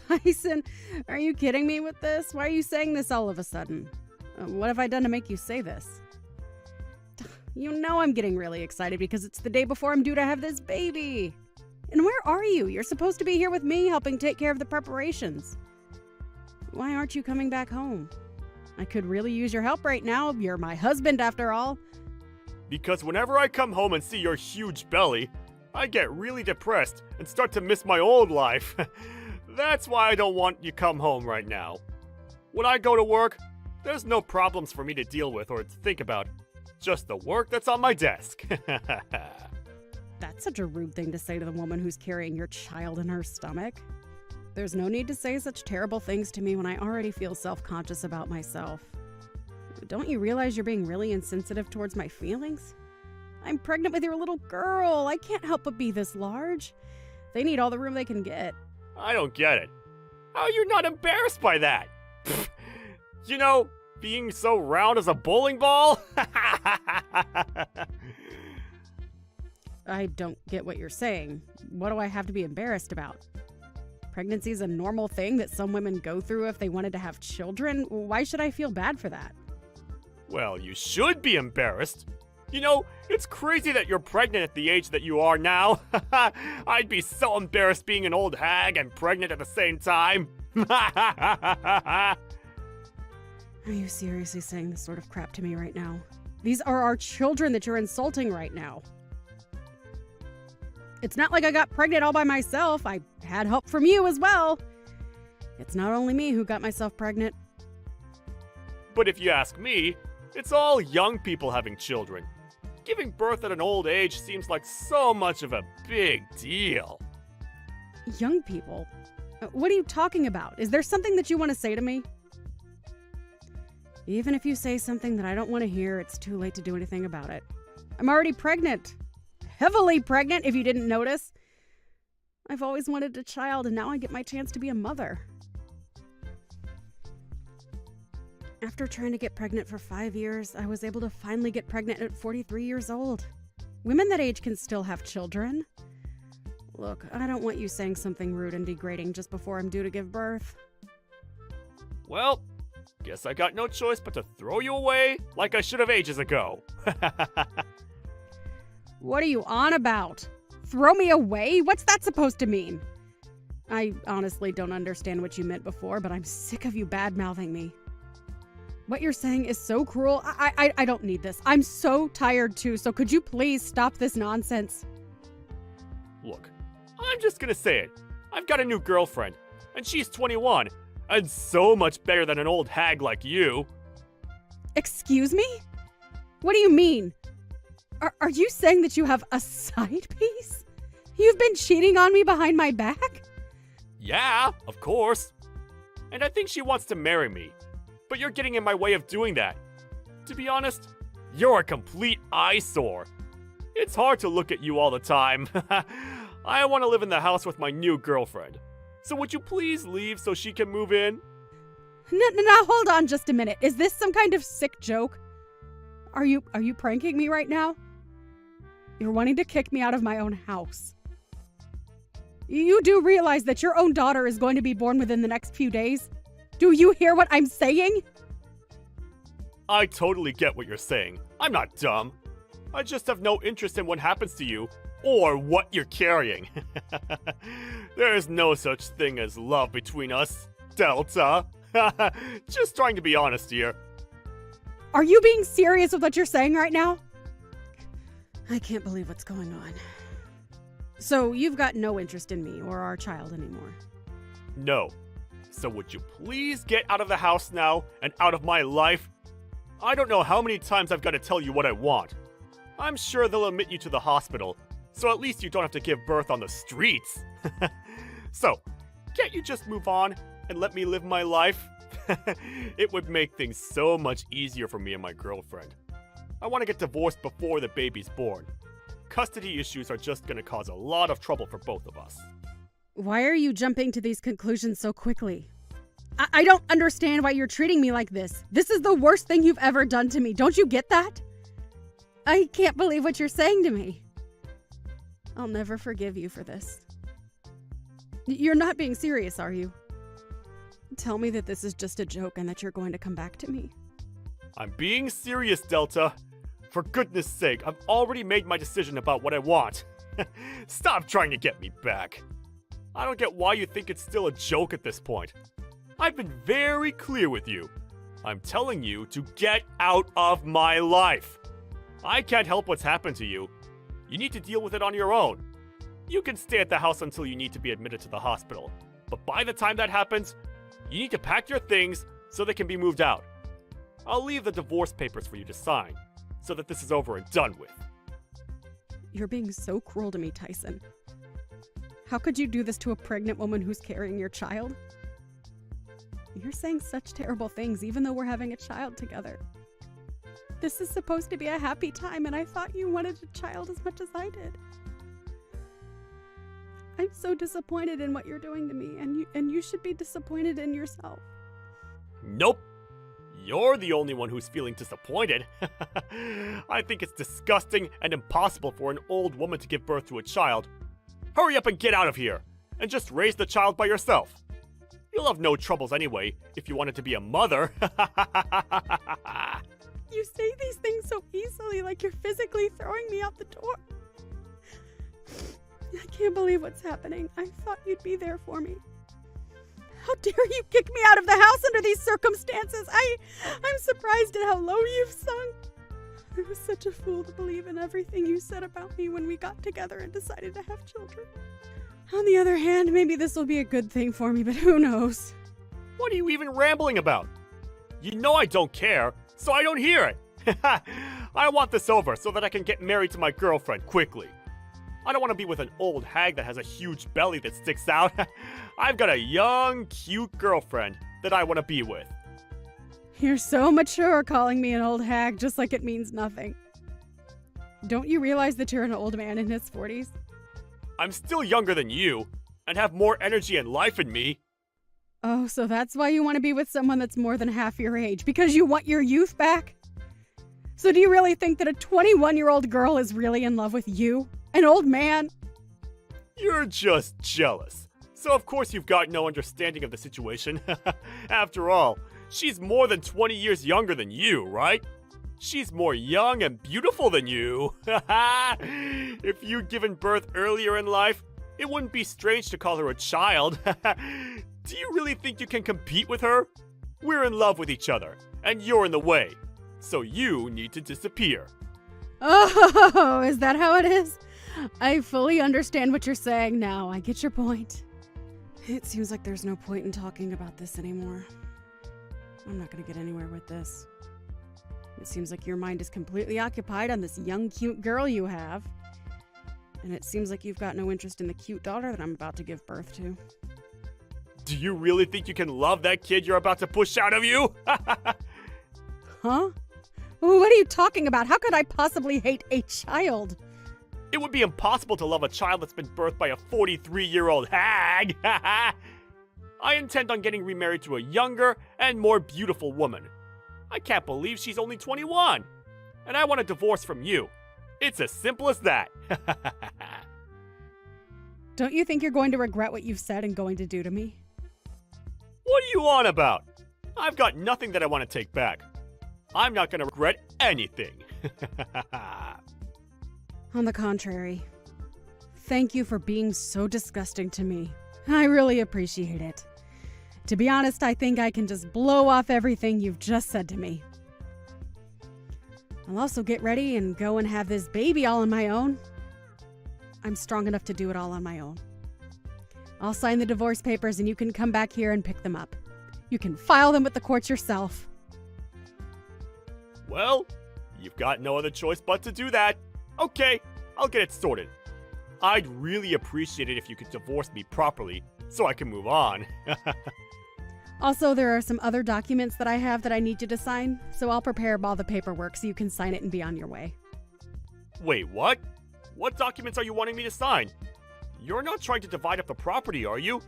Tyson, are you kidding me with this? Why are you saying this all of a sudden? What have I done to make you say this? You know I'm getting really excited because it's the day before I'm due to have this baby. And where are you? You're supposed to be here with me helping take care of the preparations. Why aren't you coming back home? I could really use your help right now. You're my husband after all. Because whenever I come home and see your huge belly, I get really depressed and start to miss my old life. That's why I don't want you come home right now. When I go to work, there's no problems for me to deal with or to think about. Just the work that's on my desk. That's such a rude thing to say to the woman who's carrying your child in her stomach. There's no need to say such terrible things to me when I already feel self-conscious about myself. Don't you realize you're being really insensitive towards my feelings? I'm pregnant with your little girl. I can't help but be this large. They need all the room they can get. I don't get it. How are you not embarrassed by that? You know, being so round as a bowling ball? I don't get what you're saying. What do I have to be embarrassed about? Pregnancy is a normal thing that some women go through if they wanted to have children. Why should I feel bad for that? Well, you should be embarrassed. You know, it's crazy that you're pregnant at the age that you are now. I'd be so embarrassed being an old hag and pregnant at the same time. Are you seriously saying this sort of crap to me right now? These are our children that you're insulting right now. It's not like I got pregnant all by myself. I had help from you as well. It's not only me who got myself pregnant. But if you ask me, it's all young people having children. Giving birth at an old age seems like so much of a big deal. Young people? What are you talking about? Is there something that you want to say to me? Even if you say something that I don't want to hear, it's too late to do anything about it. I'm already pregnant. Heavily pregnant, if you didn't notice. I've always wanted a child, and now I get my chance to be a mother. After trying to get pregnant for 5 years, I was able to finally get pregnant at 43 years old. Women that age can still have children. Look, I don't want you saying something rude and degrading just before I'm due to give birth. Well, guess I got no choice but to throw you away like I should have ages ago. What are you on about? Throw me away? What's that supposed to mean? I honestly don't understand what you meant before, but I'm sick of you bad-mouthing me. What you're saying is so cruel. I don't need this. I'm so tired too, so could you please stop this nonsense? Look, I'm just gonna say it. I've got a new girlfriend, and she's 21, and so much better than an old hag like you. Excuse me? What do you mean? Are you saying that you have a side piece? You've been cheating on me behind my back? Yeah, of course. And I think she wants to marry me. But you're getting in my way of doing that. To be honest, you're a complete eyesore. It's hard to look at you all the time. I want to live in the house with my new girlfriend. So would you please leave so she can move in? No, hold on just a minute. Is this some kind of sick joke? Are you pranking me right now? You're wanting to kick me out of my own house. You do realize that your own daughter is going to be born within the next few days? Do you hear what I'm saying? I totally get what you're saying. I'm not dumb. I just have no interest in what happens to you or what you're carrying. There is no such thing as love between us, Delta. Just trying to be honest here. Are you being serious with what you're saying right now? I can't believe what's going on. So you've got no interest in me or our child anymore? No. So would you please get out of the house now and out of my life? I don't know how many times I've got to tell you what I want. I'm sure they'll admit you to the hospital, so at least you don't have to give birth on the streets. So, can't you just move on and let me live my life? It would make things so much easier for me and my girlfriend. I want to get divorced before the baby's born. Custody issues are just going to cause a lot of trouble for both of us. Why are you jumping to these conclusions so quickly? I don't understand why you're treating me like this. This is the worst thing you've ever done to me. Don't you get that? I can't believe what you're saying to me. I'll never forgive you for this. You're not being serious, are you? Tell me that this is just a joke and that you're going to come back to me. I'm being serious, Delta. For goodness sake, I've already made my decision about what I want. Stop trying to get me back. I don't get why you think it's still a joke at this point. I've been very clear with you. I'm telling you to get out of my life. I can't help what's happened to you. You need to deal with it on your own. You can stay at the house until you need to be admitted to the hospital. But by the time that happens, you need to pack your things so they can be moved out. I'll leave the divorce papers for you to sign, so that this is over and done with. You're being so cruel to me, Tyson. How could you do this to a pregnant woman who's carrying your child? You're saying such terrible things even though we're having a child together. This is supposed to be a happy time, and I thought you wanted a child as much as I did. I'm so disappointed in what you're doing to me, and you should be disappointed in yourself. Nope. You're the only one who's feeling disappointed. I think it's disgusting and impossible for an old woman to give birth to a child. Hurry up and get out of here, and just raise the child by yourself. You'll have no troubles anyway, if you wanted to be a mother. You say these things so easily, like you're physically throwing me out the door. I can't believe what's happening. I thought you'd be there for me. How dare you kick me out of the house under these circumstances? I'm surprised at how low you've sunk. I was such a fool to believe in everything you said about me when we got together and decided to have children. On the other hand, maybe this will be a good thing for me, but who knows? What are you even rambling about? You know I don't care, so I don't hear it. I want this over so that I can get married to my girlfriend quickly. I don't want to be with an old hag that has a huge belly that sticks out. I've got a young, cute girlfriend that I want to be with. You're so mature calling me an old hag just like it means nothing. Don't you realize that you're an old man in his 40s? I'm still younger than you, and have more energy and life in me. Oh, so that's why you want to be with someone that's more than half your age, because you want your youth back? So do you really think that a 21-year-old girl is really in love with you? An old man? You're just jealous. So of course you've got no understanding of the situation. After all, she's more than 20 years younger than you, right? She's more young and beautiful than you. If you'd given birth earlier in life, it wouldn't be strange to call her a child. Do you really think you can compete with her? We're in love with each other, and you're in the way. So you need to disappear. Oh, is that how it is? I fully understand what you're saying now. I get your point. It seems like there's no point in talking about this anymore. I'm not going to get anywhere with this. It seems like your mind is completely occupied on this young, cute girl you have. And it seems like you've got no interest in the cute daughter that I'm about to give birth to. Do you really think you can love that kid you're about to push out of you? Huh? What are you talking about? How could I possibly hate a child? It would be impossible to love a child that's been birthed by a 43-year-old hag. I intend on getting remarried to a younger and more beautiful woman. I can't believe she's only 21. And I want a divorce from you. It's as simple as that. Don't you think you're going to regret what you've said and going to do to me? What are you on about? I've got nothing that I want to take back. I'm not going to regret anything. On the contrary, thank you for being so disgusting to me. I really appreciate it. To be honest, I think I can just blow off everything you've just said to me. I'll also get ready and go and have this baby all on my own. I'm strong enough to do it all on my own. I'll sign the divorce papers and you can come back here and pick them up. You can file them with the courts yourself. Well, you've got no other choice but to do that. Okay, I'll get it sorted. I'd really appreciate it if you could divorce me properly so I can move on. Also, there are some other documents that I have that I need you to sign, so I'll prepare all the paperwork so you can sign it and be on your way. Wait, what? What documents are you wanting me to sign? You're not trying to divide up the property, are you?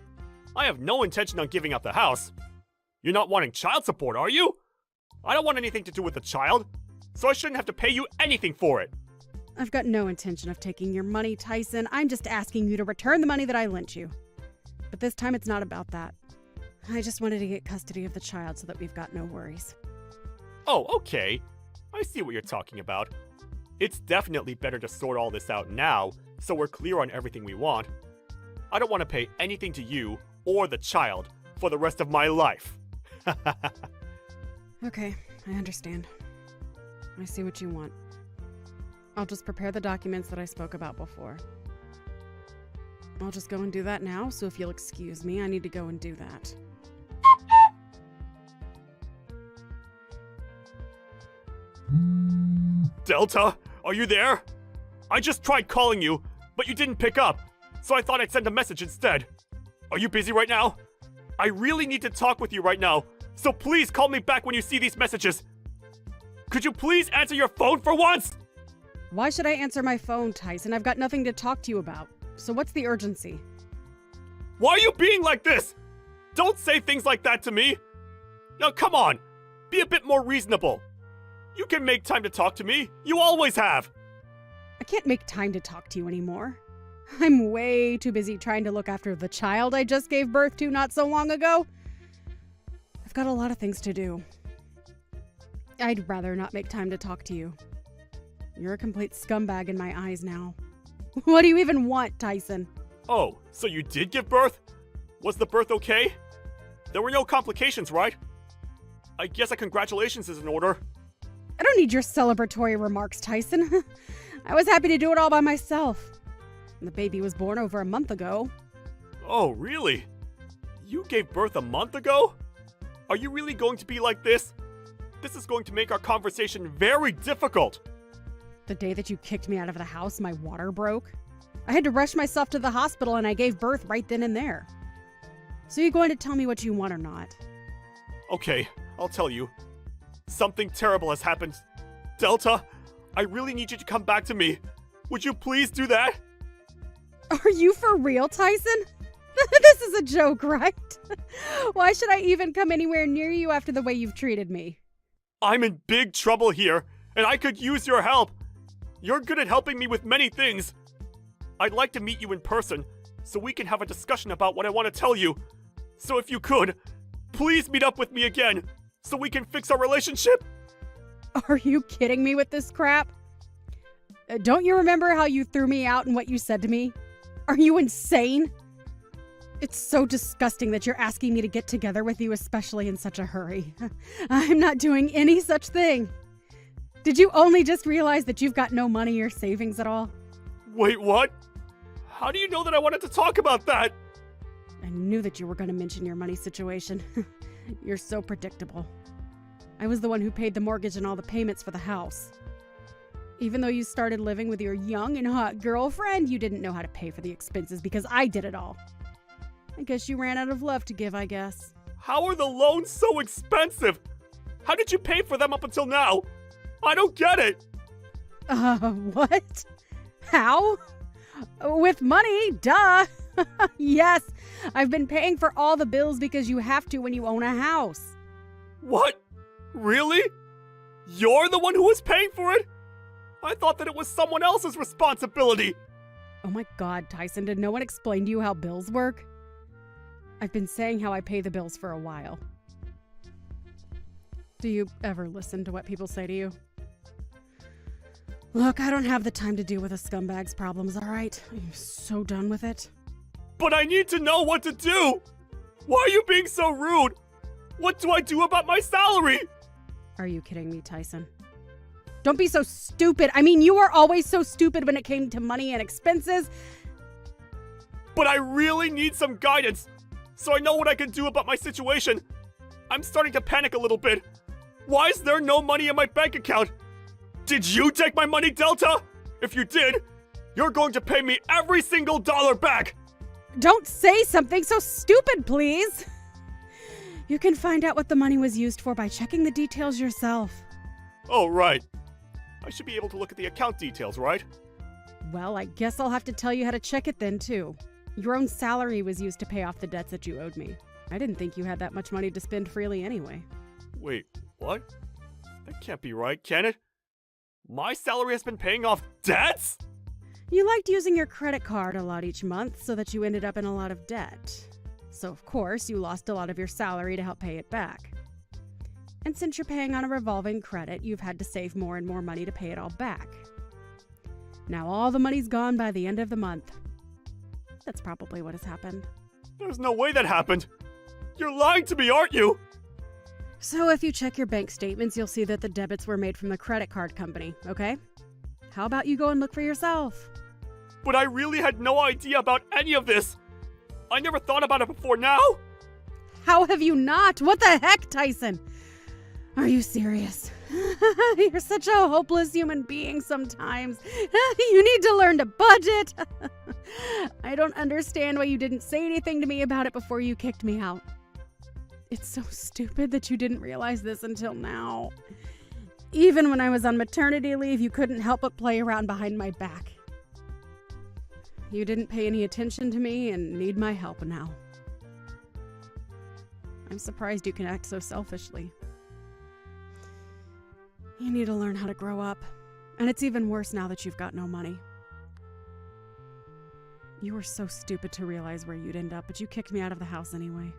I have no intention on giving up the house. You're not wanting child support, are you? I don't want anything to do with the child, so I shouldn't have to pay you anything for it. I've got no intention of taking your money, Tyson. I'm just asking you to return the money that I lent you. But this time it's not about that. I just wanted to get custody of the child so that we've got no worries. Oh, okay. I see what you're talking about. It's definitely better to sort all this out now, so we're clear on everything we want. I don't want to pay anything to you or the child for the rest of my life. Okay, I understand. I see what you want. I'll just prepare the documents that I spoke about before. I'll just go and do that now, so if you'll excuse me, I need to go and do that. Delta, are you there? I just tried calling you, but you didn't pick up, so I thought I'd send a message instead. Are you busy right now? I really need to talk with you right now, so please call me back when you see these messages. Could you please answer your phone for once? Why should I answer my phone, Tyson? I've got nothing to talk to you about. So what's the urgency? Why are you being like this? Don't say things like that to me. Now, come on. Be a bit more reasonable. You can make time to talk to me. You always have. I can't make time to talk to you anymore. I'm way too busy trying to look after the child I just gave birth to not so long ago. I've got a lot of things to do. I'd rather not make time to talk to you. You're a complete scumbag in my eyes now. What do you even want, Tyson? Oh, so you did give birth? Was the birth okay? There were no complications, right? I guess a congratulations is in order. I don't need your celebratory remarks, Tyson. I was happy to do it all by myself. The baby was born over a month ago. Oh, really? You gave birth a month ago? Are you really going to be like this? This is going to make our conversation very difficult. The day that you kicked me out of the house, my water broke. I had to rush myself to the hospital and I gave birth right then and there. So you're going to tell me what you want or not? Okay, I'll tell you. Something terrible has happened. Delta, I really need you to come back to me. Would you please do that? Are you for real, Tyson? This is a joke, right? Why should I even come anywhere near you after the way you've treated me? I'm in big trouble here, and I could use your help. You're good at helping me with many things. I'd like to meet you in person, so we can have a discussion about what I want to tell you. So if you could, please meet up with me again, so we can fix our relationship. Are you kidding me with this crap? Don't you remember how you threw me out and what you said to me? Are you insane? It's so disgusting that you're asking me to get together with you, especially in such a hurry. I'm not doing any such thing. Did you only just realize that you've got no money or savings at all? Wait, what? How do you know that I wanted to talk about that? I knew that you were going to mention your money situation. You're so predictable. I was the one who paid the mortgage and all the payments for the house. Even though you started living with your young and hot girlfriend, you didn't know how to pay for the expenses because I did it all. I guess you ran out of love to give, I guess. How are the loans so expensive? How did you pay for them up until now? I don't get it. What? How? With money, duh. Yes, I've been paying for all the bills because you have to when you own a house. What? Really? You're the one who was paying for it? I thought that it was someone else's responsibility. Oh my God, Tyson, did no one explain to you how bills work? I've been saying how I pay the bills for a while. Do you ever listen to what people say to you? Look, I don't have the time to deal with a scumbag's problems, all right? I'm so done with it. But I need to know what to do. Why are you being so rude? What do I do about my salary? Are you kidding me, Tyson? Don't be so stupid. I mean, you were always so stupid when it came to money and expenses. But I really need some guidance, so I know what I can do about my situation. I'm starting to panic a little bit. Why is there no money in my bank account? Did you take my money, Delta? If you did, you're going to pay me every single dollar back. Don't say something so stupid, please. You can find out what the money was used for by checking the details yourself. Oh, right. I should be able to look at the account details, right? Well, I guess I'll have to tell you how to check it then, too. Your own salary was used to pay off the debts that you owed me. I didn't think you had that much money to spend freely anyway. Wait, what? That can't be right, can it? My salary has been paying off debts? You liked using your credit card a lot each month so that you ended up in a lot of debt. So, of course, you lost a lot of your salary to help pay it back. And since you're paying on a revolving credit, you've had to save more and more money to pay it all back. Now all the money's gone by the end of the month. That's probably what has happened. There's no way that happened. You're lying to me, aren't you? So if you check your bank statements, you'll see that the debits were made from the credit card company, okay? How about you go and look for yourself? But I really had no idea about any of this. I never thought about it before now. How have you not? What the heck, Tyson? Are you serious? You're such a hopeless human being sometimes. You need to learn to budget. I don't understand why you didn't say anything to me about it before you kicked me out. It's so stupid that you didn't realize this until now. Even when I was on maternity leave, you couldn't help but play around behind my back. You didn't pay any attention to me and need my help now. I'm surprised you can act so selfishly. You need to learn how to grow up. And it's even worse now that you've got no money. You were so stupid to realize where you'd end up, but you kicked me out of the house anyway.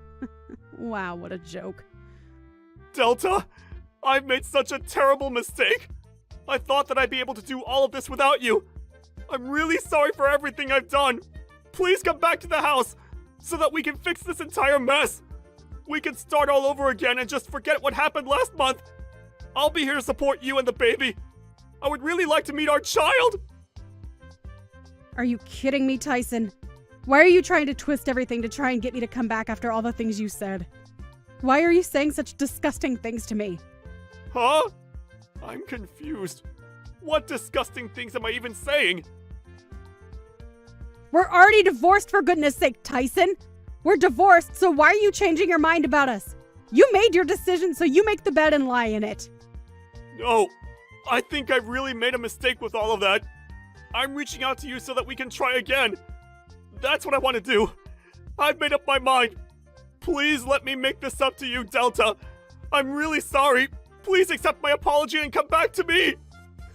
Wow, what a joke. Delta, I've made such a terrible mistake. I thought that I'd be able to do all of this without you. I'm really sorry for everything I've done. Please come back to the house so that we can fix this entire mess. We can start all over again and just forget what happened last month. I'll be here to support you and the baby. I would really like to meet our child. Are you kidding me, Tyson? Why are you trying to twist everything to try and get me to come back after all the things you said? Why are you saying such disgusting things to me? Huh? I'm confused. What disgusting things am I even saying? We're already divorced, for goodness sake, Tyson. We're divorced, so why are you changing your mind about us? You made your decision, so you make the bed and lie in it. No, I think I've really made a mistake with all of that. I'm reaching out to you so that we can try again. That's what I want to do. I've made up my mind. Please let me make this up to you, Delta. I'm really sorry. Please accept my apology and come back to me.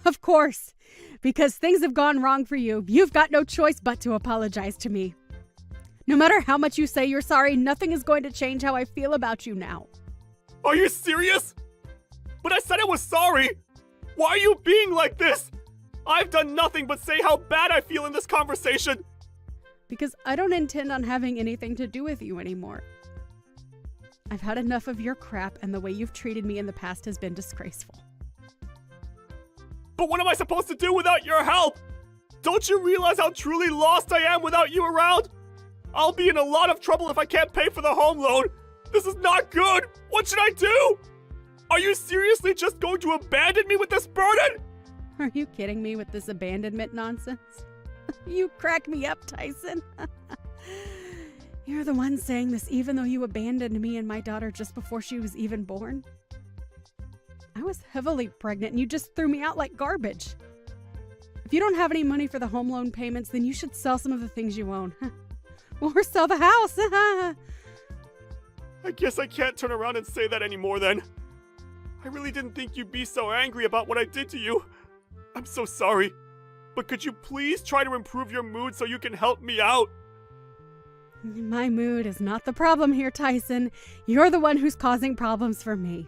Of course. Because things have gone wrong for you. You've got no choice but to apologize to me. No matter how much you say you're sorry, nothing is going to change how I feel about you now. Are you serious? But I said I was sorry. Why are you being like this? I've done nothing but say how bad I feel in this conversation. Because I don't intend on having anything to do with you anymore. I've had enough of your crap, and the way you've treated me in the past has been disgraceful. But what am I supposed to do without your help? Don't you realize how truly lost I am without you around? I'll be in a lot of trouble if I can't pay for the home loan. This is not good. What should I do? Are you seriously just going to abandon me with this burden? Are you kidding me with this abandonment nonsense? You crack me up, Tyson. You're the one saying this even though you abandoned me and my daughter just before she was even born. I was heavily pregnant and you just threw me out like garbage. If you don't have any money for the home loan payments, then you should sell some of the things you own. Or sell the house. I guess I can't turn around and say that anymore then. I really didn't think you'd be so angry about what I did to you. I'm so sorry. But could you please try to improve your mood so you can help me out? My mood is not the problem here, Tyson. You're the one who's causing problems for me.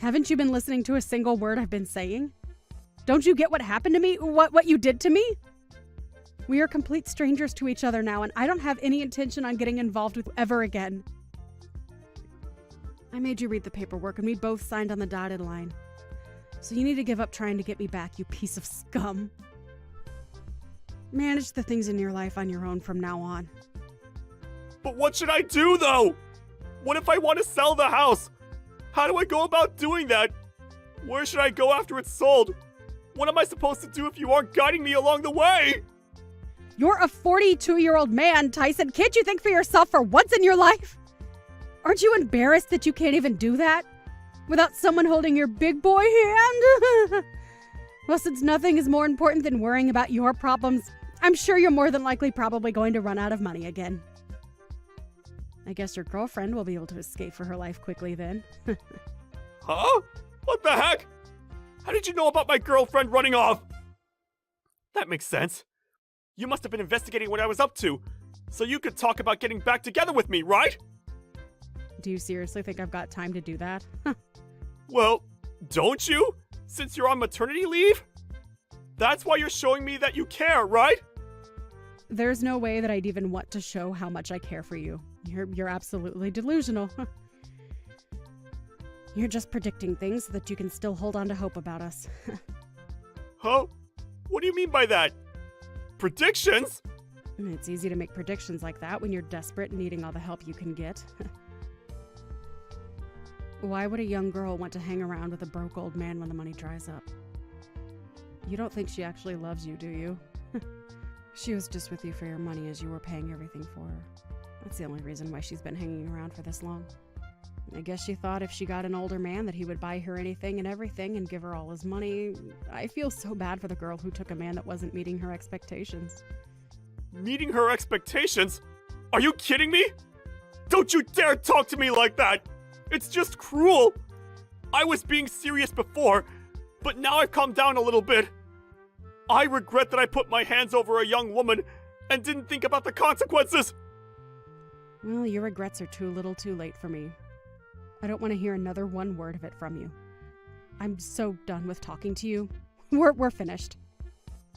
Haven't you been listening to a single word I've been saying? Don't you get what happened to me? What you did to me? We are complete strangers to each other now, and I don't have any intention on getting involved with you ever again. I made you read the paperwork, and we both signed on the dotted line. So you need to give up trying to get me back, you piece of scum. Manage the things in your life on your own from now on. But what should I do, though? What if I want to sell the house? How do I go about doing that? Where should I go after it's sold? What am I supposed to do if you aren't guiding me along the way? You're a 42-year-old man, Tyson. Can't you think for yourself for once in your life? Aren't you embarrassed that you can't even do that? Without someone holding your big boy hand? Well, since nothing is more important than worrying about your problems, I'm sure you're more than likely probably going to run out of money again. I guess your girlfriend will be able to escape for her life quickly then. Huh? What the heck? How did you know about my girlfriend running off? That makes sense. You must have been investigating what I was up to, so you could talk about getting back together with me, right? Do you seriously think I've got time to do that? Well, don't you? Since you're on maternity leave? That's why you're showing me that you care, right? There's no way that I'd even want to show how much I care for you. You're absolutely delusional. You're just predicting things so that you can still hold on to hope about us. Huh? What do you mean by that? Predictions? It's easy to make predictions like that when you're desperate and needing all the help you can get. Why would a young girl want to hang around with a broke old man when the money dries up? You don't think she actually loves you, do you? She was just with you for your money as you were paying everything for her. That's the only reason why she's been hanging around for this long. I guess she thought if she got an older man that he would buy her anything and everything and give her all his money. I feel so bad for the girl who took a man that wasn't meeting her expectations. Meeting her expectations? Are you kidding me? Don't you dare talk to me like that! It's just cruel! I was being serious before, but now I've calmed down a little bit. I regret that I put my hands over a young woman and didn't think about the consequences! Well, your regrets are too little too late for me. I don't want to hear another one word of it from you. I'm so done with talking to you. We're finished.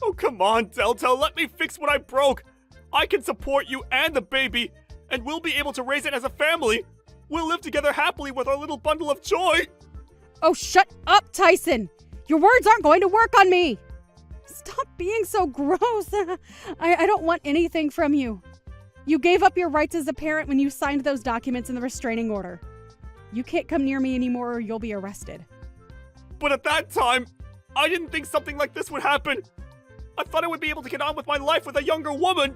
Oh, come on, Delta, let me fix what I broke! I can support you and the baby, and we'll be able to raise it as a family! We'll live together happily with our little bundle of joy! Oh, shut up, Tyson! Your words aren't going to work on me! Stop being so gross! I don't want anything from you. You gave up your rights as a parent when you signed those documents in the restraining order. You can't come near me anymore or you'll be arrested. But at that time, I didn't think something like this would happen. I thought I would be able to get on with my life with a younger woman.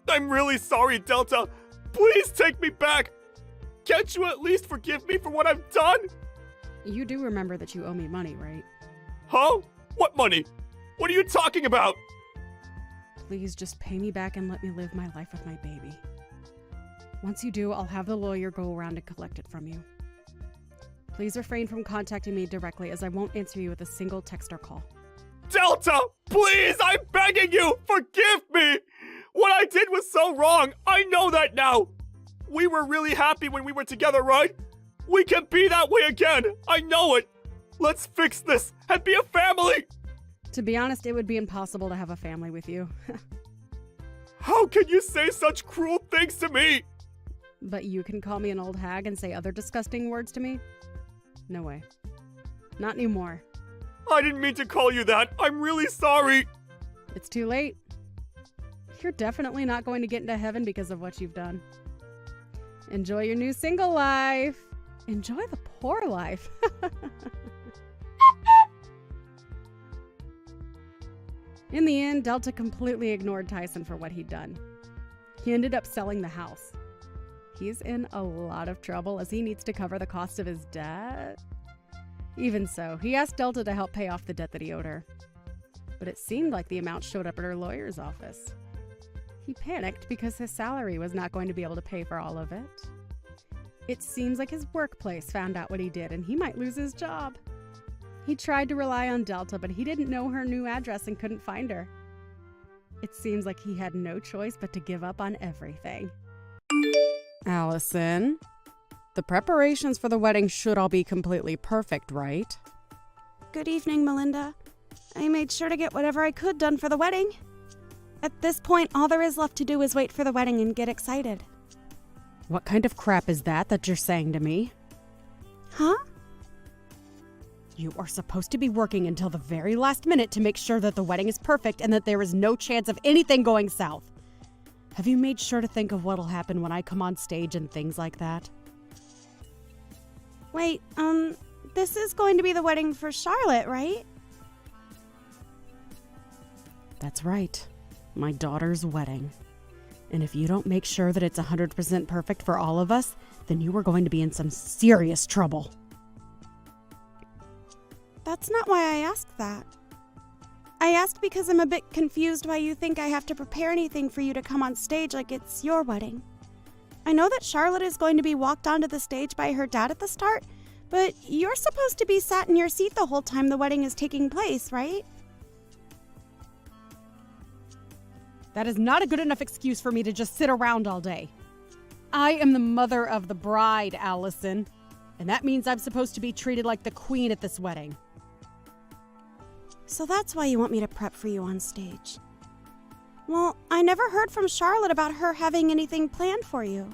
I'm really sorry, Delta. Please take me back. Can't you at least forgive me for what I've done? You do remember that you owe me money, right? Huh? What money? What are you talking about? Please just pay me back and let me live my life with my baby. Once you do, I'll have the lawyer go around and collect it from you. Please refrain from contacting me directly, as I won't answer you with a single text or call. Delta, please, I'm begging you, forgive me. What I did was so wrong. I know that now. We were really happy when we were together, right? We can be that way again. I know it. Let's fix this and be a family. To be honest, it would be impossible to have a family with you. How can you say such cruel things to me? But you can call me an old hag and say other disgusting words to me? No way. Not anymore. I didn't mean to call you that. I'm really sorry. It's too late. You're definitely not going to get into heaven because of what you've done. Enjoy your new single life. Enjoy the poor life. In the end, Delta completely ignored Tyson for what he'd done. He ended up selling the house. He's in a lot of trouble as he needs to cover the cost of his debt. Even so, he asked Delta to help pay off the debt that he owed her. But it seemed like the amount showed up at her lawyer's office. He panicked because his salary was not going to be able to pay for all of it. It seems like his workplace found out what he did and he might lose his job. He tried to rely on Delta, but he didn't know her new address and couldn't find her. It seems like he had no choice but to give up on everything. Allison, the preparations for the wedding should all be completely perfect, right? Good evening, Melinda. I made sure to get whatever I could done for the wedding. At this point, all there is left to do is wait for the wedding and get excited. What kind of crap is that you're saying to me? Huh? You are supposed to be working until the very last minute to make sure that the wedding is perfect and that there is no chance of anything going south. Have you made sure to think of what'll happen when I come on stage and things like that? Wait, this is going to be the wedding for Charlotte, right? That's right. My daughter's wedding. And if you don't make sure that it's 100% perfect for all of us, then you are going to be in some serious trouble. That's not why I asked that. I asked because I'm a bit confused why you think I have to prepare anything for you to come on stage like it's your wedding. I know that Charlotte is going to be walked onto the stage by her dad at the start, but you're supposed to be sat in your seat the whole time the wedding is taking place, right? That is not a good enough excuse for me to just sit around all day. I am the mother of the bride, Allison, and that means I'm supposed to be treated like the queen at this wedding. So that's why you want me to prep for you on stage. Well, I never heard from Charlotte about her having anything planned for you.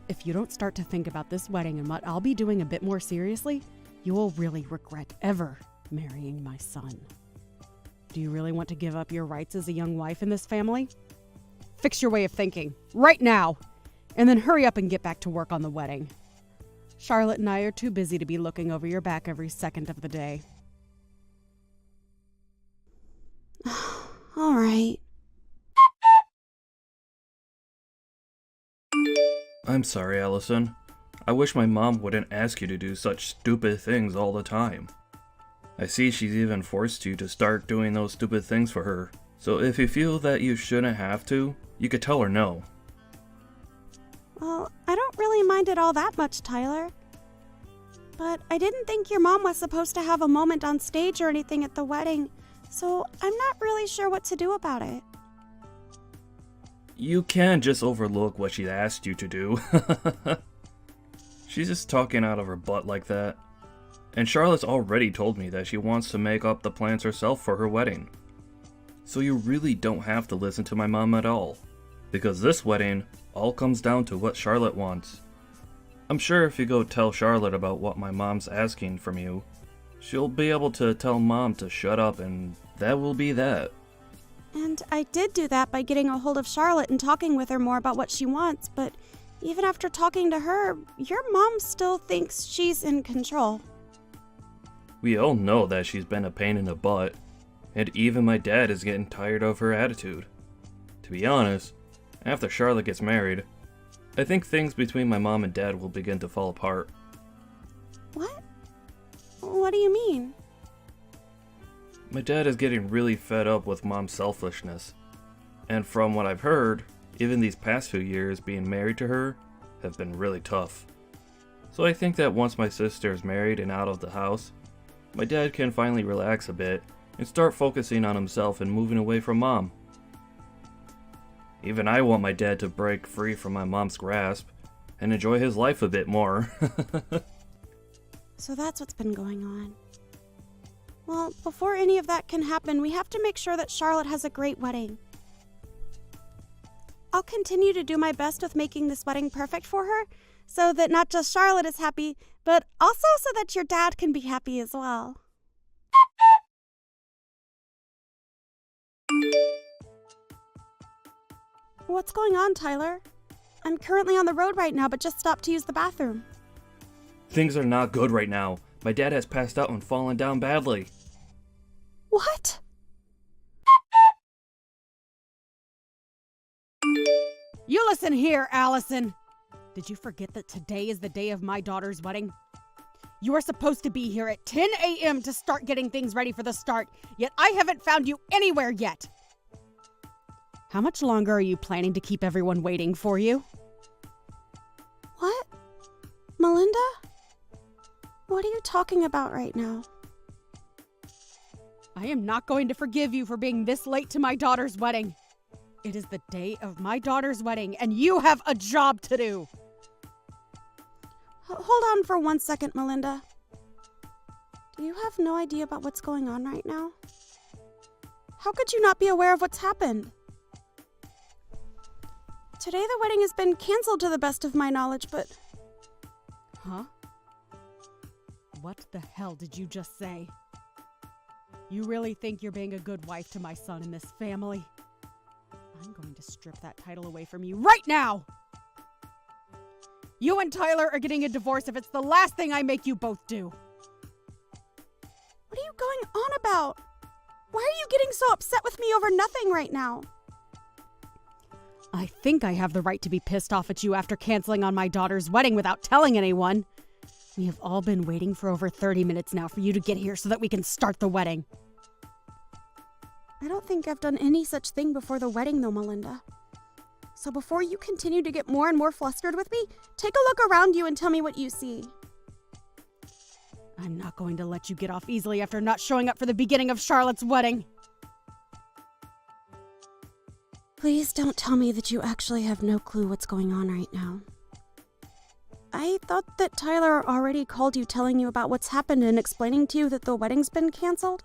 If you don't start to think about this wedding and what I'll be doing a bit more seriously, you will really regret ever marrying my son. Do you really want to give up your rights as a young wife in this family? Fix your way of thinking, right now, and then hurry up and get back to work on the wedding. Charlotte and I are too busy to be looking over your back every second of the day. All right. I'm sorry, Allison. I wish my mom wouldn't ask you to do such stupid things all the time. I see she's even forced you to start doing those stupid things for her. So if you feel that you shouldn't have to, you could tell her no. Well, I don't really mind it all that much, Tyler. But I didn't think your mom was supposed to have a moment on stage or anything at the wedding, so I'm not really sure what to do about it. You can't just overlook what she asked you to do. She's just talking out of her butt like that. And Charlotte's already told me that she wants to make up the plans herself for her wedding. So you really don't have to listen to my mom at all. Because this wedding all comes down to what Charlotte wants. I'm sure if you go tell Charlotte about what my mom's asking from you, she'll be able to tell Mom to shut up, and that will be that. And I did do that by getting a hold of Charlotte and talking with her more about what she wants, but even after talking to her, your mom still thinks she's in control. We all know that she's been a pain in the butt, and even my dad is getting tired of her attitude. To be honest, after Charlotte gets married, I think things between my mom and dad will begin to fall apart. What? What do you mean? My dad is getting really fed up with mom's selfishness. And from what I've heard, even these past few years being married to her have been really tough. So I think that once my sister is married and out of the house, my dad can finally relax a bit and start focusing on himself and moving away from mom. Even I want my dad to break free from my mom's grasp and enjoy his life a bit more. So that's what's been going on. Well, before any of that can happen, we have to make sure that Charlotte has a great wedding. I'll continue to do my best with making this wedding perfect for her, so that not just Charlotte is happy, but also so that your dad can be happy as well. What's going on, Tyler? I'm currently on the road right now, but just stopped to use the bathroom. Things are not good right now. My dad has passed out and fallen down badly. What? You listen here, Allison. Did you forget that today is the day of my daughter's wedding? You are supposed to be here at 10 a.m. to start getting things ready for the start, yet I haven't found you anywhere yet. How much longer are you planning to keep everyone waiting for you? What? Melinda? What are you talking about right now? I am not going to forgive you for being this late to my daughter's wedding. It is the day of my daughter's wedding, and you have a job to do. Hold on for 1 second, Melinda. Do you have no idea about what's going on right now? How could you not be aware of what's happened? Today the wedding has been canceled to the best of my knowledge, but... Huh? What the hell did you just say? You really think you're being a good wife to my son in this family? I'm going to strip that title away from you right now! You and Tyler are getting a divorce if it's the last thing I make you both do. What are you going on about? Why are you getting so upset with me over nothing right now? I think I have the right to be pissed off at you after canceling on my daughter's wedding without telling anyone. We have all been waiting for over 30 minutes now for you to get here so that we can start the wedding. I don't think I've done any such thing before the wedding, though, Melinda. So before you continue to get more and more flustered with me, take a look around you and tell me what you see. I'm not going to let you get off easily after not showing up for the beginning of Charlotte's wedding. Please don't tell me that you actually have no clue what's going on right now. I thought that Tyler already called you telling you about what's happened and explaining to you that the wedding's been canceled.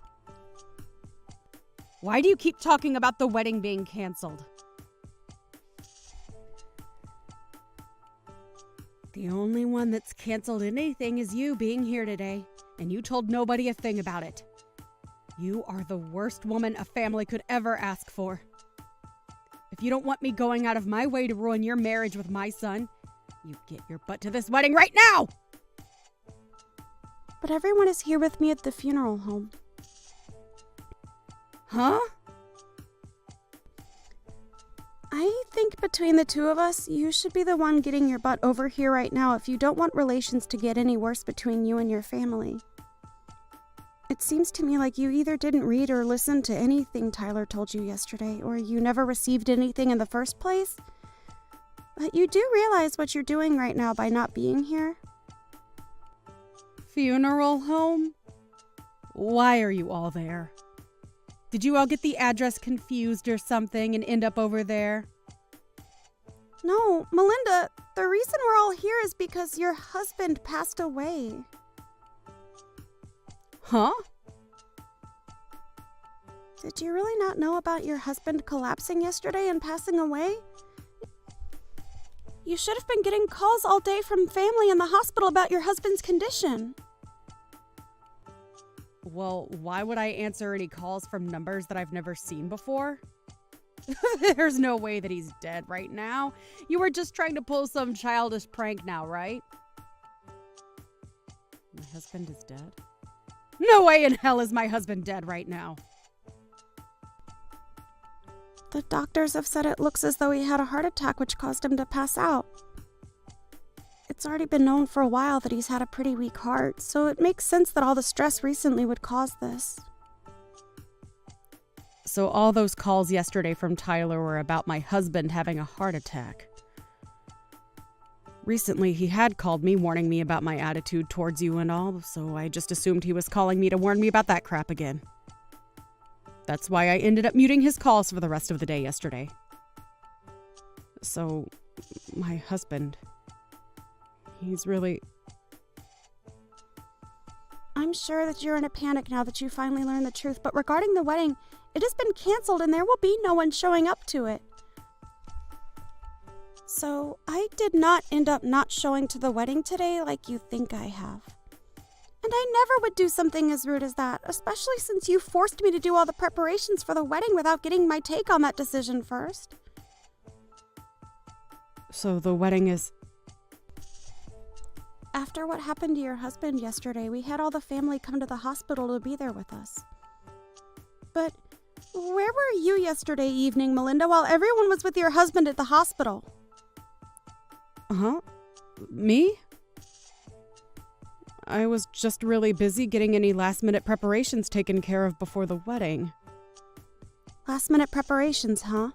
Why do you keep talking about the wedding being canceled? The only one that's canceled anything is you being here today, and you told nobody a thing about it. You are the worst woman a family could ever ask for. If you don't want me going out of my way to ruin your marriage with my son, you get your butt to this wedding right now! But everyone is here with me at the funeral home. Huh? I think between the two of us, you should be the one getting your butt over here right now if you don't want relations to get any worse between you and your family. It seems to me like you either didn't read or listen to anything Tyler told you yesterday, or you never received anything in the first place. But you do realize what you're doing right now by not being here? Funeral home? Why are you all there? Did you all get the address confused or something and end up over there? No, Melinda, the reason we're all here is because your husband passed away. Huh? Did you really not know about your husband collapsing yesterday and passing away? You should have been getting calls all day from family in the hospital about your husband's condition. Well, why would I answer any calls from numbers that I've never seen before? There's no way that he's dead right now. You were just trying to pull some childish prank now, right? My husband is dead? No way in hell is my husband dead right now. The doctors have said it looks as though he had a heart attack which caused him to pass out. It's already been known for a while that he's had a pretty weak heart, so it makes sense that all the stress recently would cause this. So all those calls yesterday from Tyler were about my husband having a heart attack. Recently, he had called me warning me about my attitude towards you and all, so I just assumed he was calling me to warn me about that crap again. That's why I ended up muting his calls for the rest of the day yesterday. So, my husband, he's really... I'm sure that you're in a panic now that you finally learned the truth, but regarding the wedding, it has been canceled and there will be no one showing up to it. So, I did not end up not showing to the wedding today like you think I have. And I never would do something as rude as that, especially since you forced me to do all the preparations for the wedding without getting my take on that decision first. So the wedding is... After what happened to your husband yesterday, we had all the family come to the hospital to be there with us. But where were you yesterday evening, Melinda, while everyone was with your husband at the hospital? Huh? Me? I was just really busy getting any last-minute preparations taken care of before the wedding. Last-minute preparations, huh?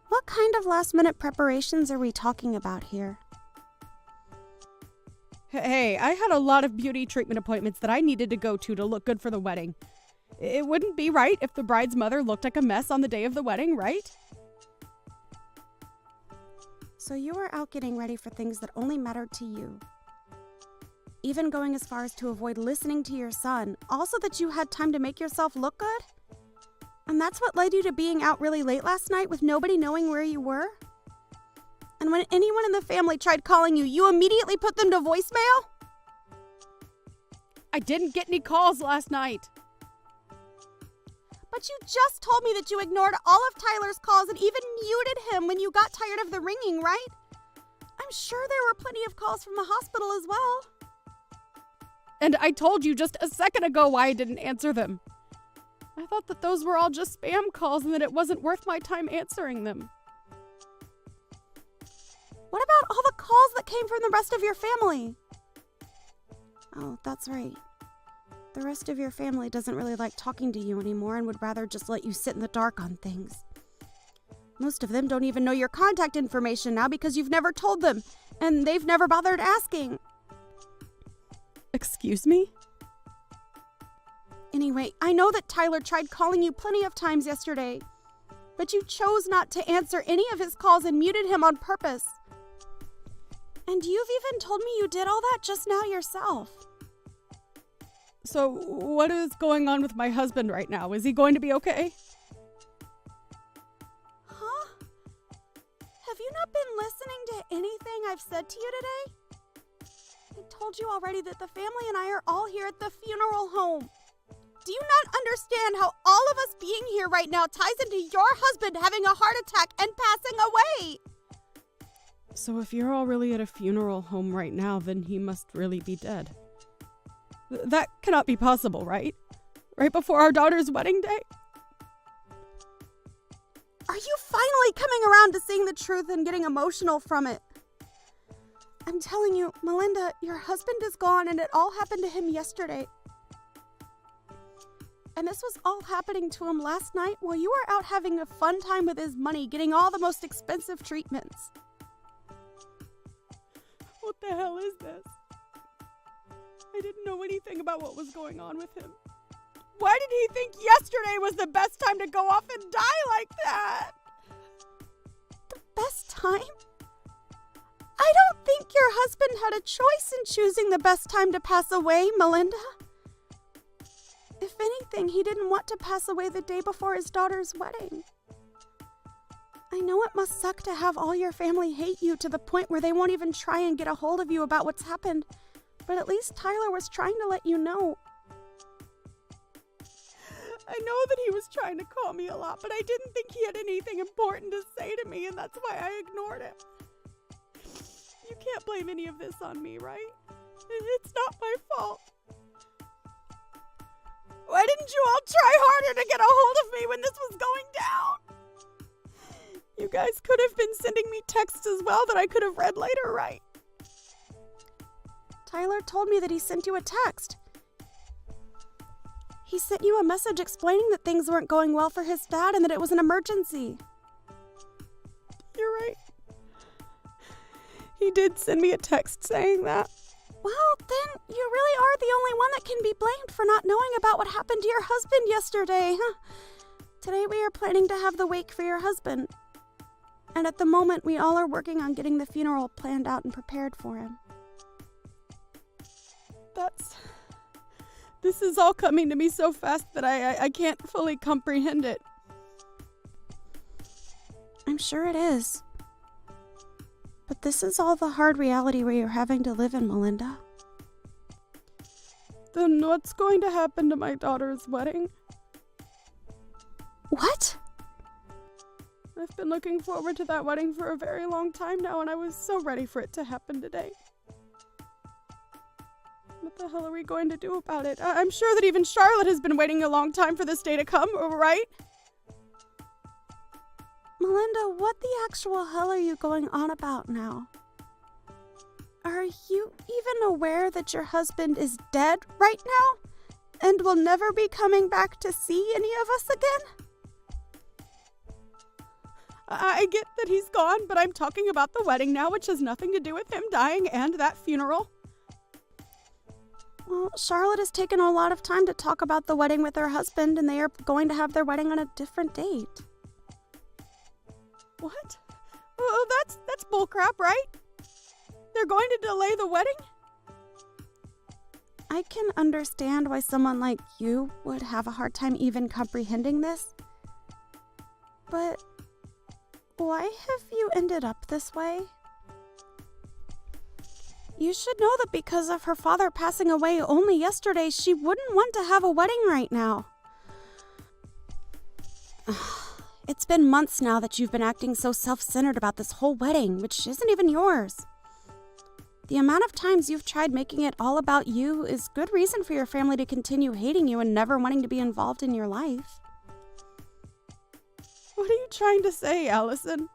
What kind of last-minute preparations are we talking about here? Hey, I had a lot of beauty treatment appointments that I needed to go to look good for the wedding. It wouldn't be right if the bride's mother looked like a mess on the day of the wedding, right? So you were out getting ready for things that only mattered to you. Even going as far as to avoid listening to your son, also that you had time to make yourself look good? And that's what led you to being out really late last night with nobody knowing where you were? And when anyone in the family tried calling you, you immediately put them to voicemail? I didn't get any calls last night. But you just told me that you ignored all of Tyler's calls and even muted him when you got tired of the ringing, right? I'm sure there were plenty of calls from the hospital as well. And I told you just a second ago why I didn't answer them. I thought that those were all just spam calls and that it wasn't worth my time answering them. What about all the calls that came from the rest of your family? Oh, that's right. The rest of your family doesn't really like talking to you anymore and would rather just let you sit in the dark on things. Most of them don't even know your contact information now because you've never told them, and they've never bothered asking. Excuse me? Anyway, I know that Tyler tried calling you plenty of times yesterday, but you chose not to answer any of his calls and muted him on purpose. And you've even told me you did all that just now yourself. So, what is going on with my husband right now? Is he going to be okay? Huh? Have you not been listening to anything I've said to you today? I told you already that the family and I are all here at the funeral home. Do you not understand how all of us being here right now ties into your husband having a heart attack and passing away? So if you're all really at a funeral home right now, then he must really be dead. That cannot be possible, right? Right before our daughter's wedding day? Are you finally coming around to seeing the truth and getting emotional from it? I'm telling you, Melinda, your husband is gone and it all happened to him yesterday. And this was all happening to him last night while you were out having a fun time with his money, getting all the most expensive treatments. What the hell is this? I didn't know anything about what was going on with him. Why did he think yesterday was the best time to go off and die like that? The best time? I don't think your husband had a choice in choosing the best time to pass away, Melinda. If anything, he didn't want to pass away the day before his daughter's wedding. I know it must suck to have all your family hate you to the point where they won't even try and get a hold of you about what's happened, but at least Tyler was trying to let you know. I know that he was trying to call me a lot, but I didn't think he had anything important to say to me, and that's why I ignored him. You can't blame any of this on me, right? It's not my fault. Why didn't you all try harder to get a hold of me when this was going down? You guys could have been sending me texts as well that I could have read later, right? Tyler told me that he sent you a text. He sent you a message explaining that things weren't going well for his dad and that it was an emergency. You're right. He did send me a text saying that. Well, then you really are the only one that can be blamed for not knowing about what happened to your husband yesterday, huh? Today we are planning to have the wake for your husband. And at the moment, we all are working on getting the funeral planned out and prepared for him. This is all coming to me so fast that I can't fully comprehend it. I'm sure it is. But this is all the hard reality where you're having to live in, Melinda. Then what's going to happen to my daughter's wedding? What? I've been looking forward to that wedding for a very long time now, and I was so ready for it to happen today. What the hell are we going to do about it? I'm sure that even Charlotte has been waiting a long time for this day to come, right? Melinda, what the actual hell are you going on about now? Are you even aware that your husband is dead right now and will never be coming back to see any of us again? I get that he's gone, but I'm talking about the wedding now, which has nothing to do with him dying and that funeral. Well, Charlotte has taken a lot of time to talk about the wedding with her husband, and they are going to have their wedding on a different date. What? Oh, that's bullcrap, right? They're going to delay the wedding? I can understand why someone like you would have a hard time even comprehending this. But why have you ended up this way? You should know that because of her father passing away only yesterday, she wouldn't want to have a wedding right now. It's been months now that you've been acting so self-centered about this whole wedding, which isn't even yours. The amount of times you've tried making it all about you is good reason for your family to continue hating you and never wanting to be involved in your life. What are you trying to say, Allison?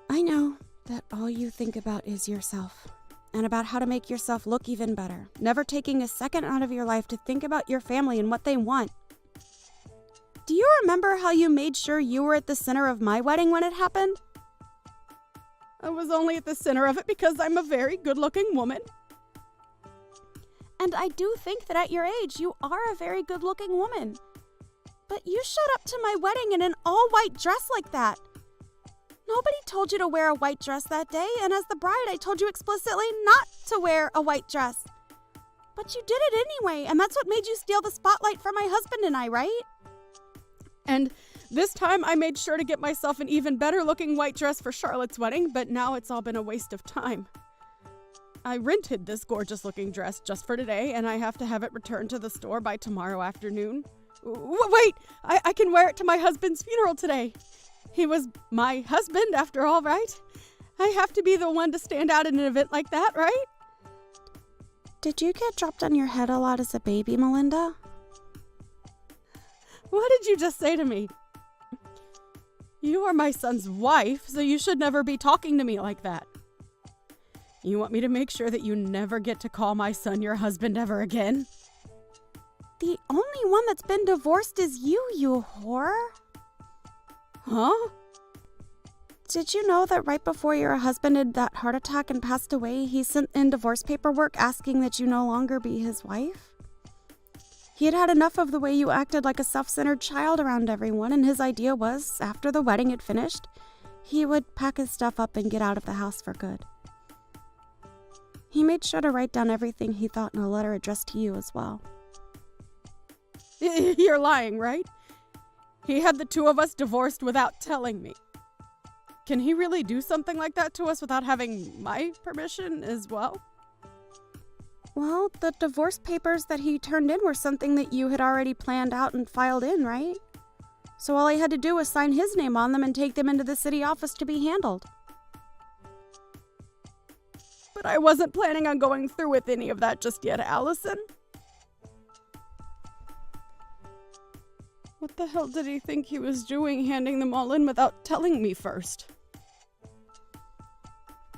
I know that all you think about is yourself, and about how to make yourself look even better, never taking a second out of your life to think about your family and what they want. Do you remember how you made sure you were at the center of my wedding when it happened? I was only at the center of it because I'm a very good-looking woman. And I do think that at your age, you are a very good-looking woman. But you showed up to my wedding in an all-white dress like that. Nobody told you to wear a white dress that day, and as the bride, I told you explicitly not to wear a white dress. But you did it anyway, and that's what made you steal the spotlight from my husband and I, right? And this time, I made sure to get myself an even better-looking white dress for Charlotte's wedding, but now it's all been a waste of time. I rented this gorgeous-looking dress just for today, and I have to have it returned to the store by tomorrow afternoon. Wait! I can wear it to my husband's funeral today. He was my husband, after all, right? I have to be the one to stand out in an event like that, right? Did you get dropped on your head a lot as a baby, Melinda? What did you just say to me? You are my son's wife, so you should never be talking to me like that. You want me to make sure that you never get to call my son your husband ever again? The only one that's been divorced is you whore. Huh? Did you know that right before your husband had that heart attack and passed away, he sent in divorce paperwork asking that you no longer be his wife? He had had enough of the way you acted like a self-centered child around everyone, and his idea was, after the wedding had finished, he would pack his stuff up and get out of the house for good. He made sure to write down everything he thought in a letter addressed to you as well. You're lying, right? He had the two of us divorced without telling me. Can he really do something like that to us without having my permission as well? Well, the divorce papers that he turned in were something that you had already planned out and filed in, right? So all I had to do was sign his name on them and take them into the city office to be handled. But I wasn't planning on going through with any of that just yet, Allison. What the hell did he think he was doing, handing them all in without telling me first?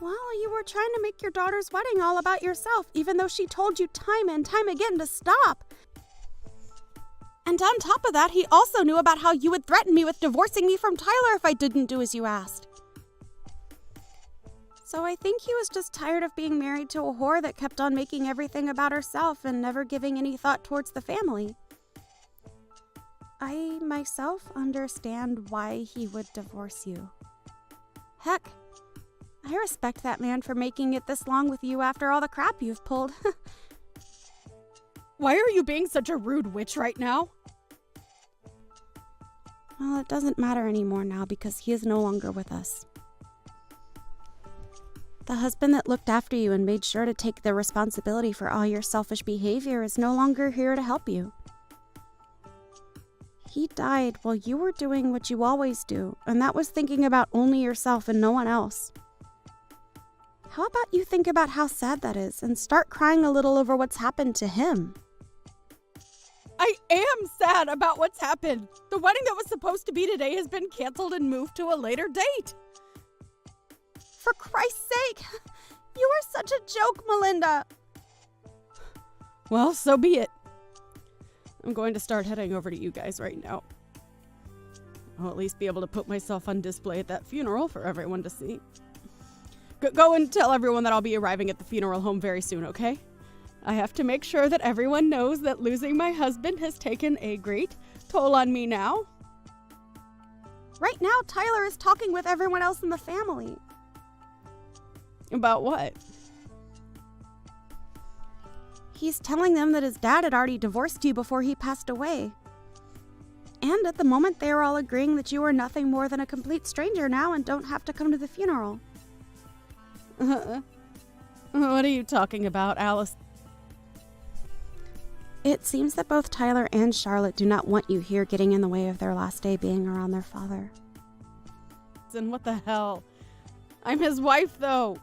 Well, you were trying to make your daughter's wedding all about yourself, even though she told you time and time again to stop. And on top of that, he also knew about how you would threaten me with divorcing me from Tyler if I didn't do as you asked. So I think he was just tired of being married to a whore that kept on making everything about herself and never giving any thought towards the family. I myself understand why he would divorce you. Heck, I respect that man for making it this long with you after all the crap you've pulled. Why are you being such a rude witch right now? Well, it doesn't matter anymore now because he is no longer with us. The husband that looked after you and made sure to take the responsibility for all your selfish behavior is no longer here to help you. He died while you were doing what you always do, and that was thinking about only yourself and no one else. How about you think about how sad that is and start crying a little over what's happened to him? I am sad about what's happened. The wedding that was supposed to be today has been canceled and moved to a later date. For Christ's sake, you are such a joke, Melinda. Well, so be it. I'm going to start heading over to you guys right now. I'll at least be able to put myself on display at that funeral for everyone to see. Go and tell everyone that I'll be arriving at the funeral home very soon, okay? I have to make sure that everyone knows that losing my husband has taken a great toll on me now. Right now, Tyler is talking with everyone else in the family. About what? He's telling them that his dad had already divorced you before he passed away. And at the moment, they were all agreeing that you are nothing more than a complete stranger now and don't have to come to the funeral. What are you talking about, Alice? It seems that both Tyler and Charlotte do not want you here getting in the way of their last day being around their father. Then what the hell? I'm his wife, though.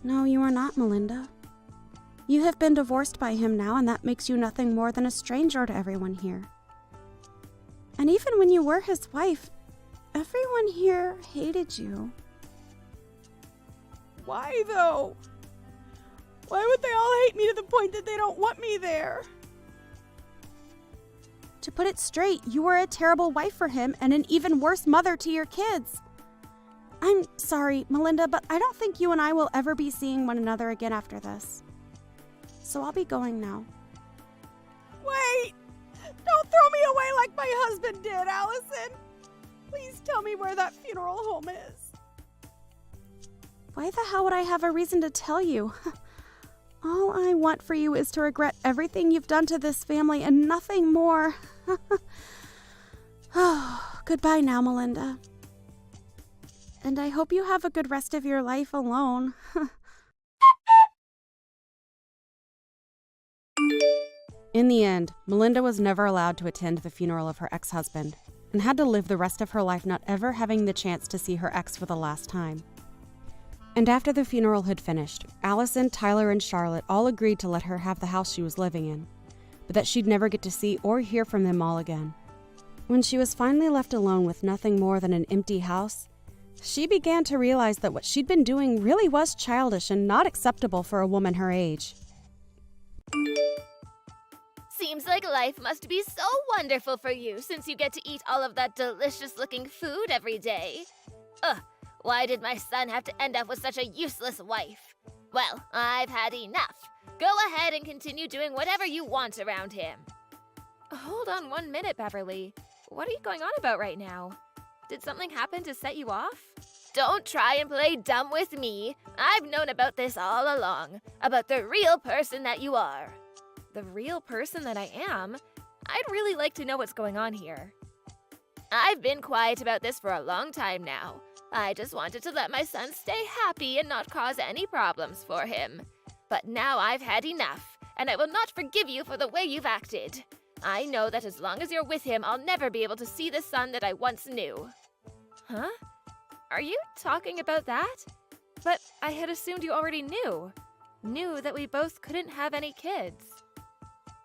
No, you are not, Melinda. You have been divorced by him now, and that makes you nothing more than a stranger to everyone here. And even when you were his wife, everyone here hated you. Why, though? Why would they all hate me to the point that they don't want me there? To put it straight, you were a terrible wife for him and an even worse mother to your kids. I'm sorry, Melinda, but I don't think you and I will ever be seeing one another again after this. So I'll be going now. Wait! Don't throw me away like my husband did, Allison! Please tell me where that funeral home is. Why the hell would I have a reason to tell you? All I want for you is to regret everything you've done to this family and nothing more. Oh, goodbye now, Melinda. And I hope you have a good rest of your life alone. In the end, Melinda was never allowed to attend the funeral of her ex-husband and had to live the rest of her life not ever having the chance to see her ex for the last time. And after the funeral had finished, Allison, Tyler, and Charlotte all agreed to let her have the house she was living in. but that she'd never get to see or hear from them all again. When she was finally left alone with nothing more than an empty house, she began to realize that what she'd been doing really was childish and not acceptable for a woman her age. Seems like life must be so wonderful for you since you get to eat all of that delicious-looking food every day. Ugh, why did my son have to end up with such a useless wife? Well, I've had enough. Go ahead and continue doing whatever you want around him. Hold on 1 minute, Beverly. What are you going on about right now? Did something happen to set you off? Don't try and play dumb with me. I've known about this all along, about the real person that you are. The real person that I am? I'd really like to know what's going on here. I've been quiet about this for a long time now. I just wanted to let my son stay happy and not cause any problems for him. But now I've had enough, and I will not forgive you for the way you've acted. I know that as long as you're with him, I'll never be able to see the son that I once knew. Huh? Are you talking about that? But I had assumed you already knew. Knew that we both couldn't have any kids.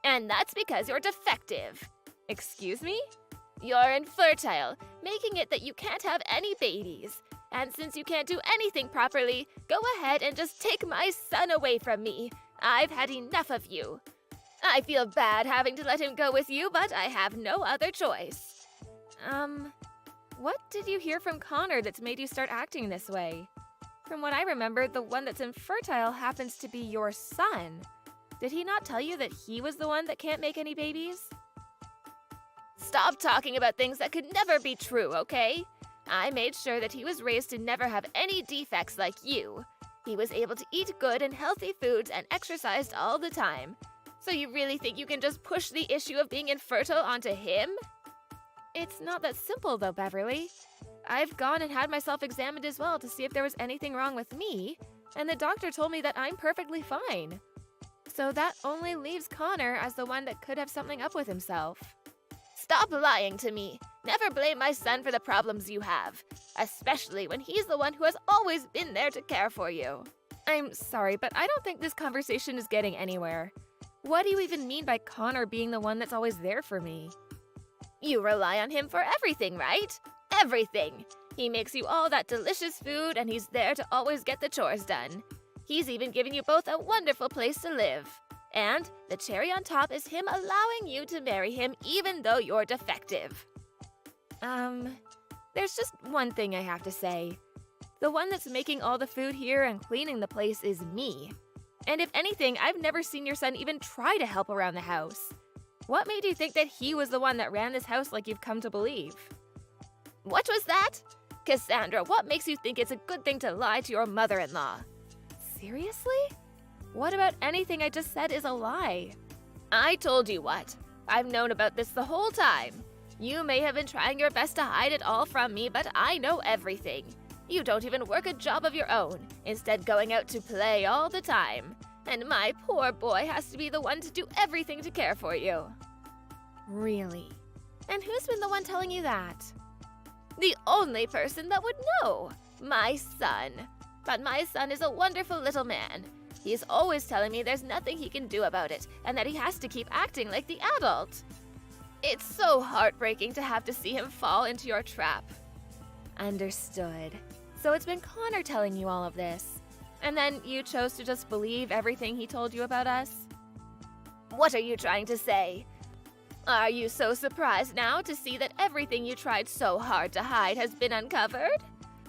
And that's because you're defective. Excuse me? You're infertile, making it that you can't have any babies. And since you can't do anything properly, go ahead and just take my son away from me. I've had enough of you. I feel bad having to let him go with you, but I have no other choice. What did you hear from Connor that's made you start acting this way? From what I remember, the one that's infertile happens to be your son. Did he not tell you that he was the one that can't make any babies? Stop talking about things that could never be true, okay? I made sure that he was raised to never have any defects like you. He was able to eat good and healthy foods and exercised all the time. So you really think you can just push the issue of being infertile onto him? It's not that simple though, Beverly. I've gone and had myself examined as well to see if there was anything wrong with me, and the doctor told me that I'm perfectly fine. So that only leaves Connor as the one that could have something up with himself. Stop lying to me. Never blame my son for the problems you have, especially when he's the one who has always been there to care for you. I'm sorry, but I don't think this conversation is getting anywhere. What do you even mean by Connor being the one that's always there for me? You rely on him for everything, right? Everything. He makes you all that delicious food, and he's there to always get the chores done. He's even given you both a wonderful place to live. And the cherry on top is him allowing you to marry him even though you're defective. There's just one thing I have to say. The one that's making all the food here and cleaning the place is me. And if anything, I've never seen your son even try to help around the house. What made you think that he was the one that ran this house like you've come to believe? What was that? Cassandra, what makes you think it's a good thing to lie to your mother-in-law? Seriously? What about anything I just said is a lie? I told you what. I've known about this the whole time. You may have been trying your best to hide it all from me, but I know everything. You don't even work a job of your own, instead going out to play all the time. And my poor boy has to be the one to do everything to care for you. Really? And who's been the one telling you that? The only person that would know. My son. But my son is a wonderful little man. He's always telling me there's nothing he can do about it, and that he has to keep acting like the adult. It's so heartbreaking to have to see him fall into your trap. Understood. So it's been Connor telling you all of this. And then you chose to just believe everything he told you about us? What are you trying to say? Are you so surprised now to see that everything you tried so hard to hide has been uncovered?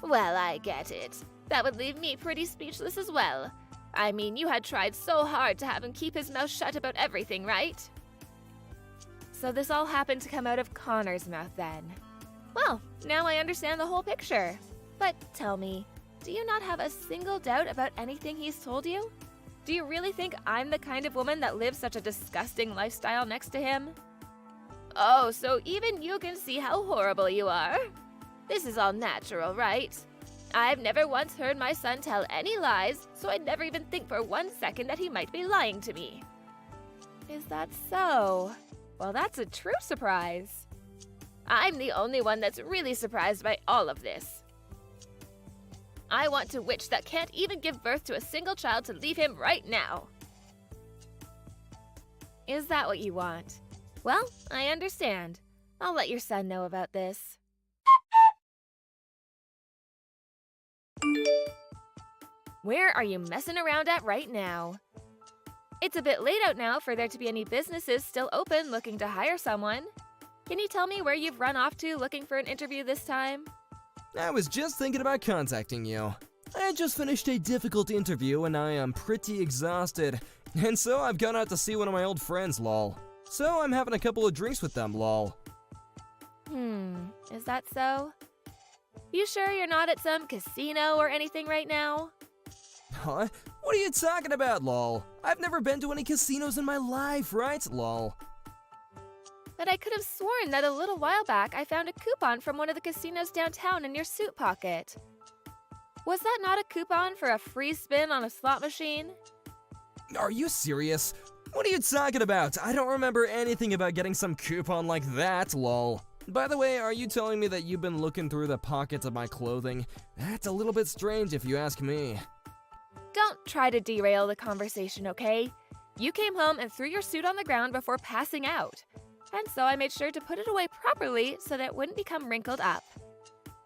Well, I get it. That would leave me pretty speechless as well. I mean, you had tried so hard to have him keep his mouth shut about everything, right? So this all happened to come out of Connor's mouth then. Well, now I understand the whole picture. But tell me, do you not have a single doubt about anything he's told you? Do you really think I'm the kind of woman that lives such a disgusting lifestyle next to him? Oh, so even you can see how horrible you are? This is all natural, right? I've never once heard my son tell any lies, so I'd never even think for 1 second that he might be lying to me. Is that so? Well, that's a true surprise. I'm the only one that's really surprised by all of this. I want a witch that can't even give birth to a single child to leave him right now. Is that what you want? Well, I understand. I'll let your son know about this. Where are you messing around at right now? It's a bit late out now for there to be any businesses still open looking to hire someone. Can you tell me where you've run off to looking for an interview this time? I was just thinking about contacting you. I just finished a difficult interview and I am pretty exhausted. And so I've gone out to see one of my old friends, lol. So I'm having a couple of drinks with them, lol. Is that so? You sure you're not at some casino or anything right now? Huh? What are you talking about, lol? I've never been to any casinos in my life, right, lol? But I could have sworn that a little while back I found a coupon from one of the casinos downtown in your suit pocket. Was that not a coupon for a free spin on a slot machine? Are you serious? What are you talking about? I don't remember anything about getting some coupon like that, lol. By the way, are you telling me that you've been looking through the pockets of my clothing? That's a little bit strange if you ask me. Don't try to derail the conversation, okay? You came home and threw your suit on the ground before passing out. And so I made sure to put it away properly so that it wouldn't become wrinkled up.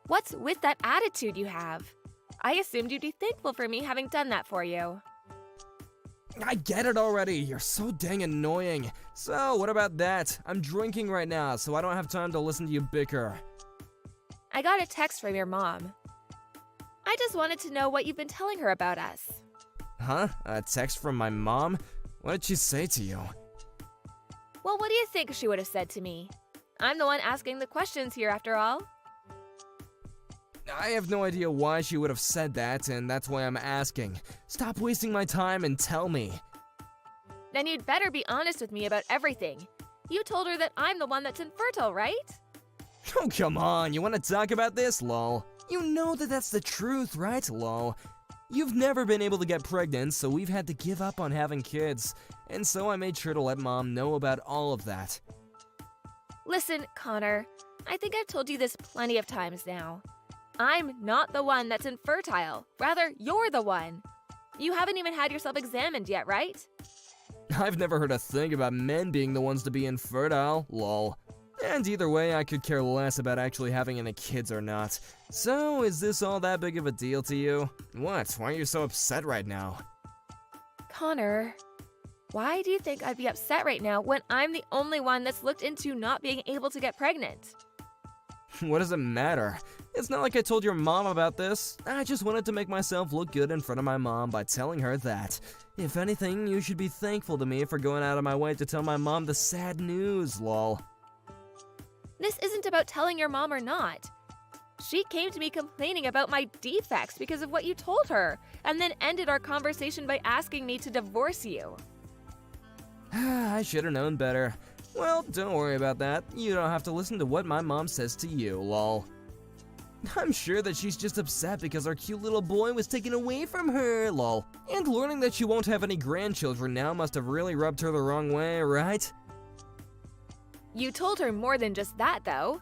What's with that attitude you have? I assumed you'd be thankful for me having done that for you. I get it already. You're so dang annoying. So, what about that? I'm drinking right now, so I don't have time to listen to you bicker. I got a text from your mom. I just wanted to know what you've been telling her about us. Huh? A text from my mom? What did she say to you? Well, what do you think she would have said to me? I'm the one asking the questions here after all. I have no idea why she would have said that, and that's why I'm asking. Stop wasting my time and tell me. Then you'd better be honest with me about everything. You told her that I'm the one that's infertile, right? Oh, come on. You want to talk about this, lol? You know that that's the truth, right, lol? You've never been able to get pregnant, so we've had to give up on having kids. And so I made sure to let Mom know about all of that. Listen, Connor, I think I've told you this plenty of times now. I'm not the one that's infertile. Rather, you're the one. You haven't even had yourself examined yet, right? I've never heard a thing about men being the ones to be infertile, lol. And either way, I could care less about actually having any kids or not. So, is this all that big of a deal to you? What? Why are you so upset right now? Connor, why do you think I'd be upset right now when I'm the only one that's looked into not being able to get pregnant? What does it matter? It's not like I told your mom about this. I just wanted to make myself look good in front of my mom by telling her that. If anything, you should be thankful to me for going out of my way to tell my mom the sad news, lol. This isn't about telling your mom or not. She came to me complaining about my defects because of what you told her, and then ended our conversation by asking me to divorce you. I should have known better. Well, don't worry about that. You don't have to listen to what my mom says to you, lol. I'm sure that she's just upset because our cute little boy was taken away from her, lol. And learning that she won't have any grandchildren now must have really rubbed her the wrong way, right? You told her more than just that, though.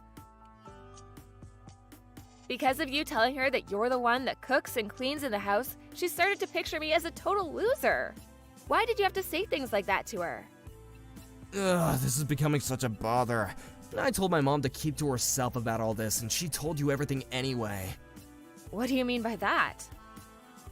Because of you telling her that you're the one that cooks and cleans in the house, she started to picture me as a total loser. Why did you have to say things like that to her? Ugh, this is becoming such a bother. I told my mom to keep to herself about all this, and she told you everything anyway. What do you mean by that?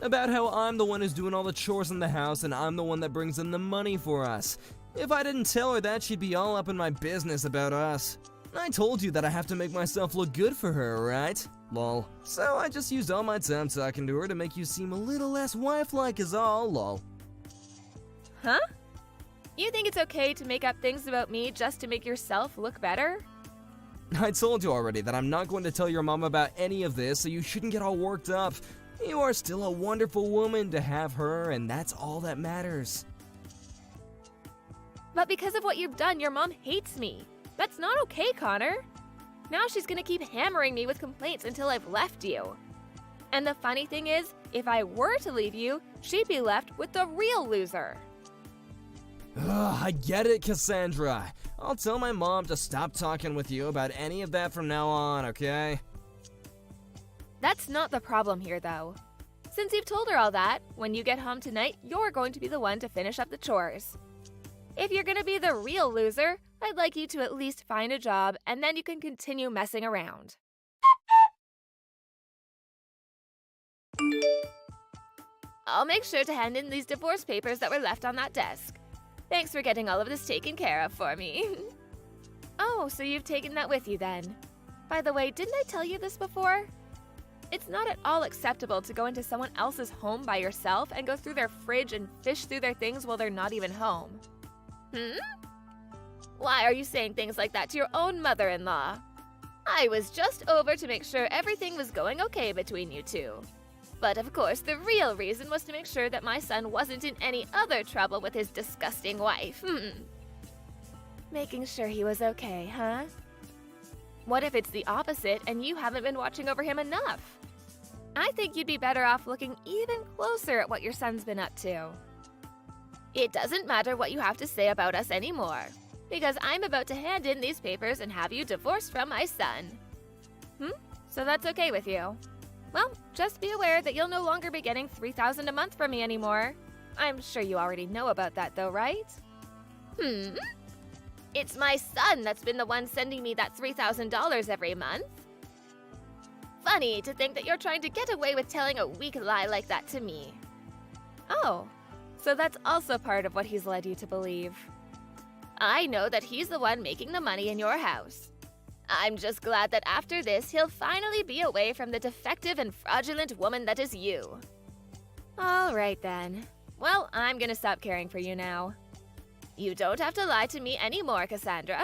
About how I'm the one who's doing all the chores in the house, and I'm the one that brings in the money for us. If I didn't tell her that, she'd be all up in my business about us. I told you that I have to make myself look good for her, right? Lol. So I just used all my time talking to her to make you seem a little less wife-like is all, lol. Huh? You think it's okay to make up things about me just to make yourself look better? I told you already that I'm not going to tell your mom about any of this, so you shouldn't get all worked up. You are still a wonderful woman to have her, and that's all that matters. But because of what you've done, your mom hates me. That's not okay, Connor. Now she's gonna keep hammering me with complaints until I've left you. And the funny thing is, if I were to leave you, she'd be left with the real loser. Ugh, I get it, Cassandra. I'll tell my mom to stop talking with you about any of that from now on, okay? That's not the problem here, though. Since you've told her all that, when you get home tonight, you're going to be the one to finish up the chores. If you're gonna be the real loser, I'd like you to at least find a job, and then you can continue messing around. I'll make sure to hand in these divorce papers that were left on that desk. Thanks for getting all of this taken care of for me. Oh, so you've taken that with you then. By the way, didn't I tell you this before? It's not at all acceptable to go into someone else's home by yourself and go through their fridge and fish through their things while they're not even home. Why are you saying things like that to your own mother-in-law? I was just over to make sure everything was going okay between you two. But of course, the real reason was to make sure that my son wasn't in any other trouble with his disgusting wife. Making sure he was okay, huh? What if it's the opposite and you haven't been watching over him enough? I think you'd be better off looking even closer at what your son's been up to. It doesn't matter what you have to say about us anymore, because I'm about to hand in these papers and have you divorced from my son. So that's okay with you? Well, just be aware that you'll no longer be getting $3,000 a month from me anymore. I'm sure you already know about that though, right? It's my son that's been the one sending me that $3,000 every month. Funny to think that you're trying to get away with telling a weak lie like that to me. Oh, so that's also part of what he's led you to believe. I know that he's the one making the money in your house. I'm just glad that after this, he'll finally be away from the defective and fraudulent woman that is you. All right then. Well, I'm gonna stop caring for you now. You don't have to lie to me anymore, Cassandra.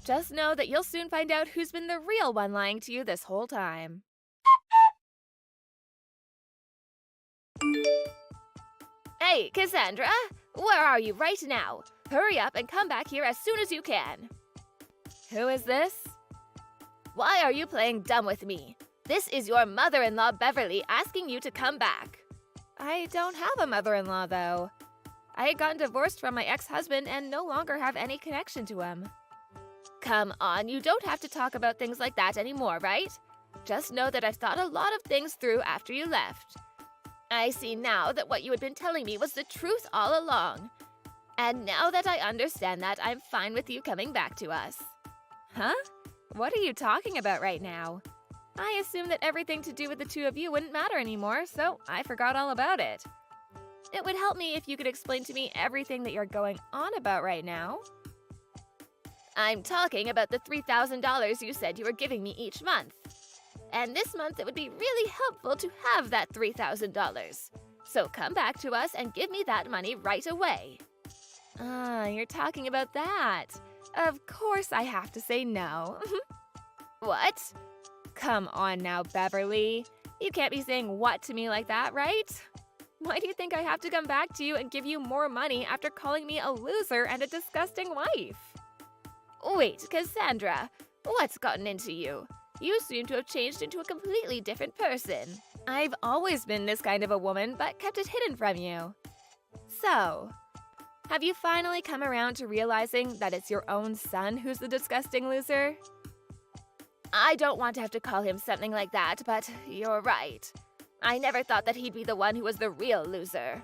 Just know that you'll soon find out who's been the real one lying to you this whole time. Hey, Cassandra! Where are you right now? Hurry up and come back here as soon as you can. Who is this? Why are you playing dumb with me? This is your mother-in-law, Beverly, asking you to come back. I don't have a mother-in-law, though. I had gotten divorced from my ex-husband and no longer have any connection to him. Come on, you don't have to talk about things like that anymore, right? Just know that I've thought a lot of things through after you left. I see now that what you had been telling me was the truth all along. And now that I understand that, I'm fine with you coming back to us. Huh? What are you talking about right now? I assumed that everything to do with the two of you wouldn't matter anymore, so I forgot all about it. It would help me if you could explain to me everything that you're going on about right now. I'm talking about the $3,000 you said you were giving me each month. And this month it would be really helpful to have that $3,000. So come back to us and give me that money right away. You're talking about that. Of course I have to say no. What? Come on now, Beverly. You can't be saying what to me like that, right? Why do you think I have to come back to you and give you more money after calling me a loser and a disgusting wife? Wait, Cassandra, what's gotten into you? You seem to have changed into a completely different person. I've always been this kind of a woman, but kept it hidden from you. So, have you finally come around to realizing that it's your own son who's the disgusting loser? I don't want to have to call him something like that, but you're right. I never thought that he'd be the one who was the real loser.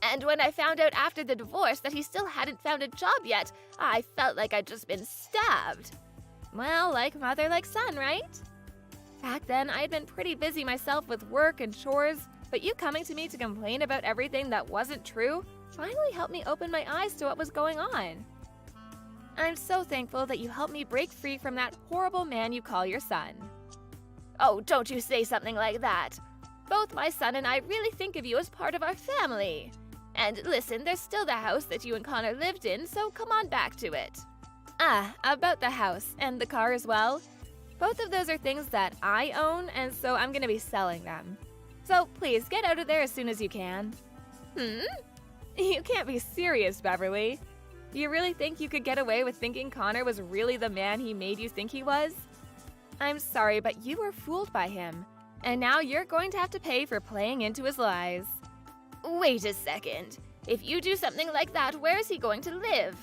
And when I found out after the divorce that he still hadn't found a job yet, I felt like I'd just been stabbed. Well, like mother, like son, right? Back then, I'd been pretty busy myself with work and chores, but you coming to me to complain about everything that wasn't true finally helped me open my eyes to what was going on. I'm so thankful that you helped me break free from that horrible man you call your son. Oh, don't you say something like that. Both my son and I really think of you as part of our family. And listen, there's still the house that you and Connor lived in, so come on back to it. About the house and the car as well. Both of those are things that I own, and so I'm gonna be selling them. So please, get out of there as soon as you can. You can't be serious, Beverly. You really think you could get away with thinking Connor was really the man he made you think he was? I'm sorry, but you were fooled by him. And now you're going to have to pay for playing into his lies. Wait a second. If you do something like that, where is he going to live?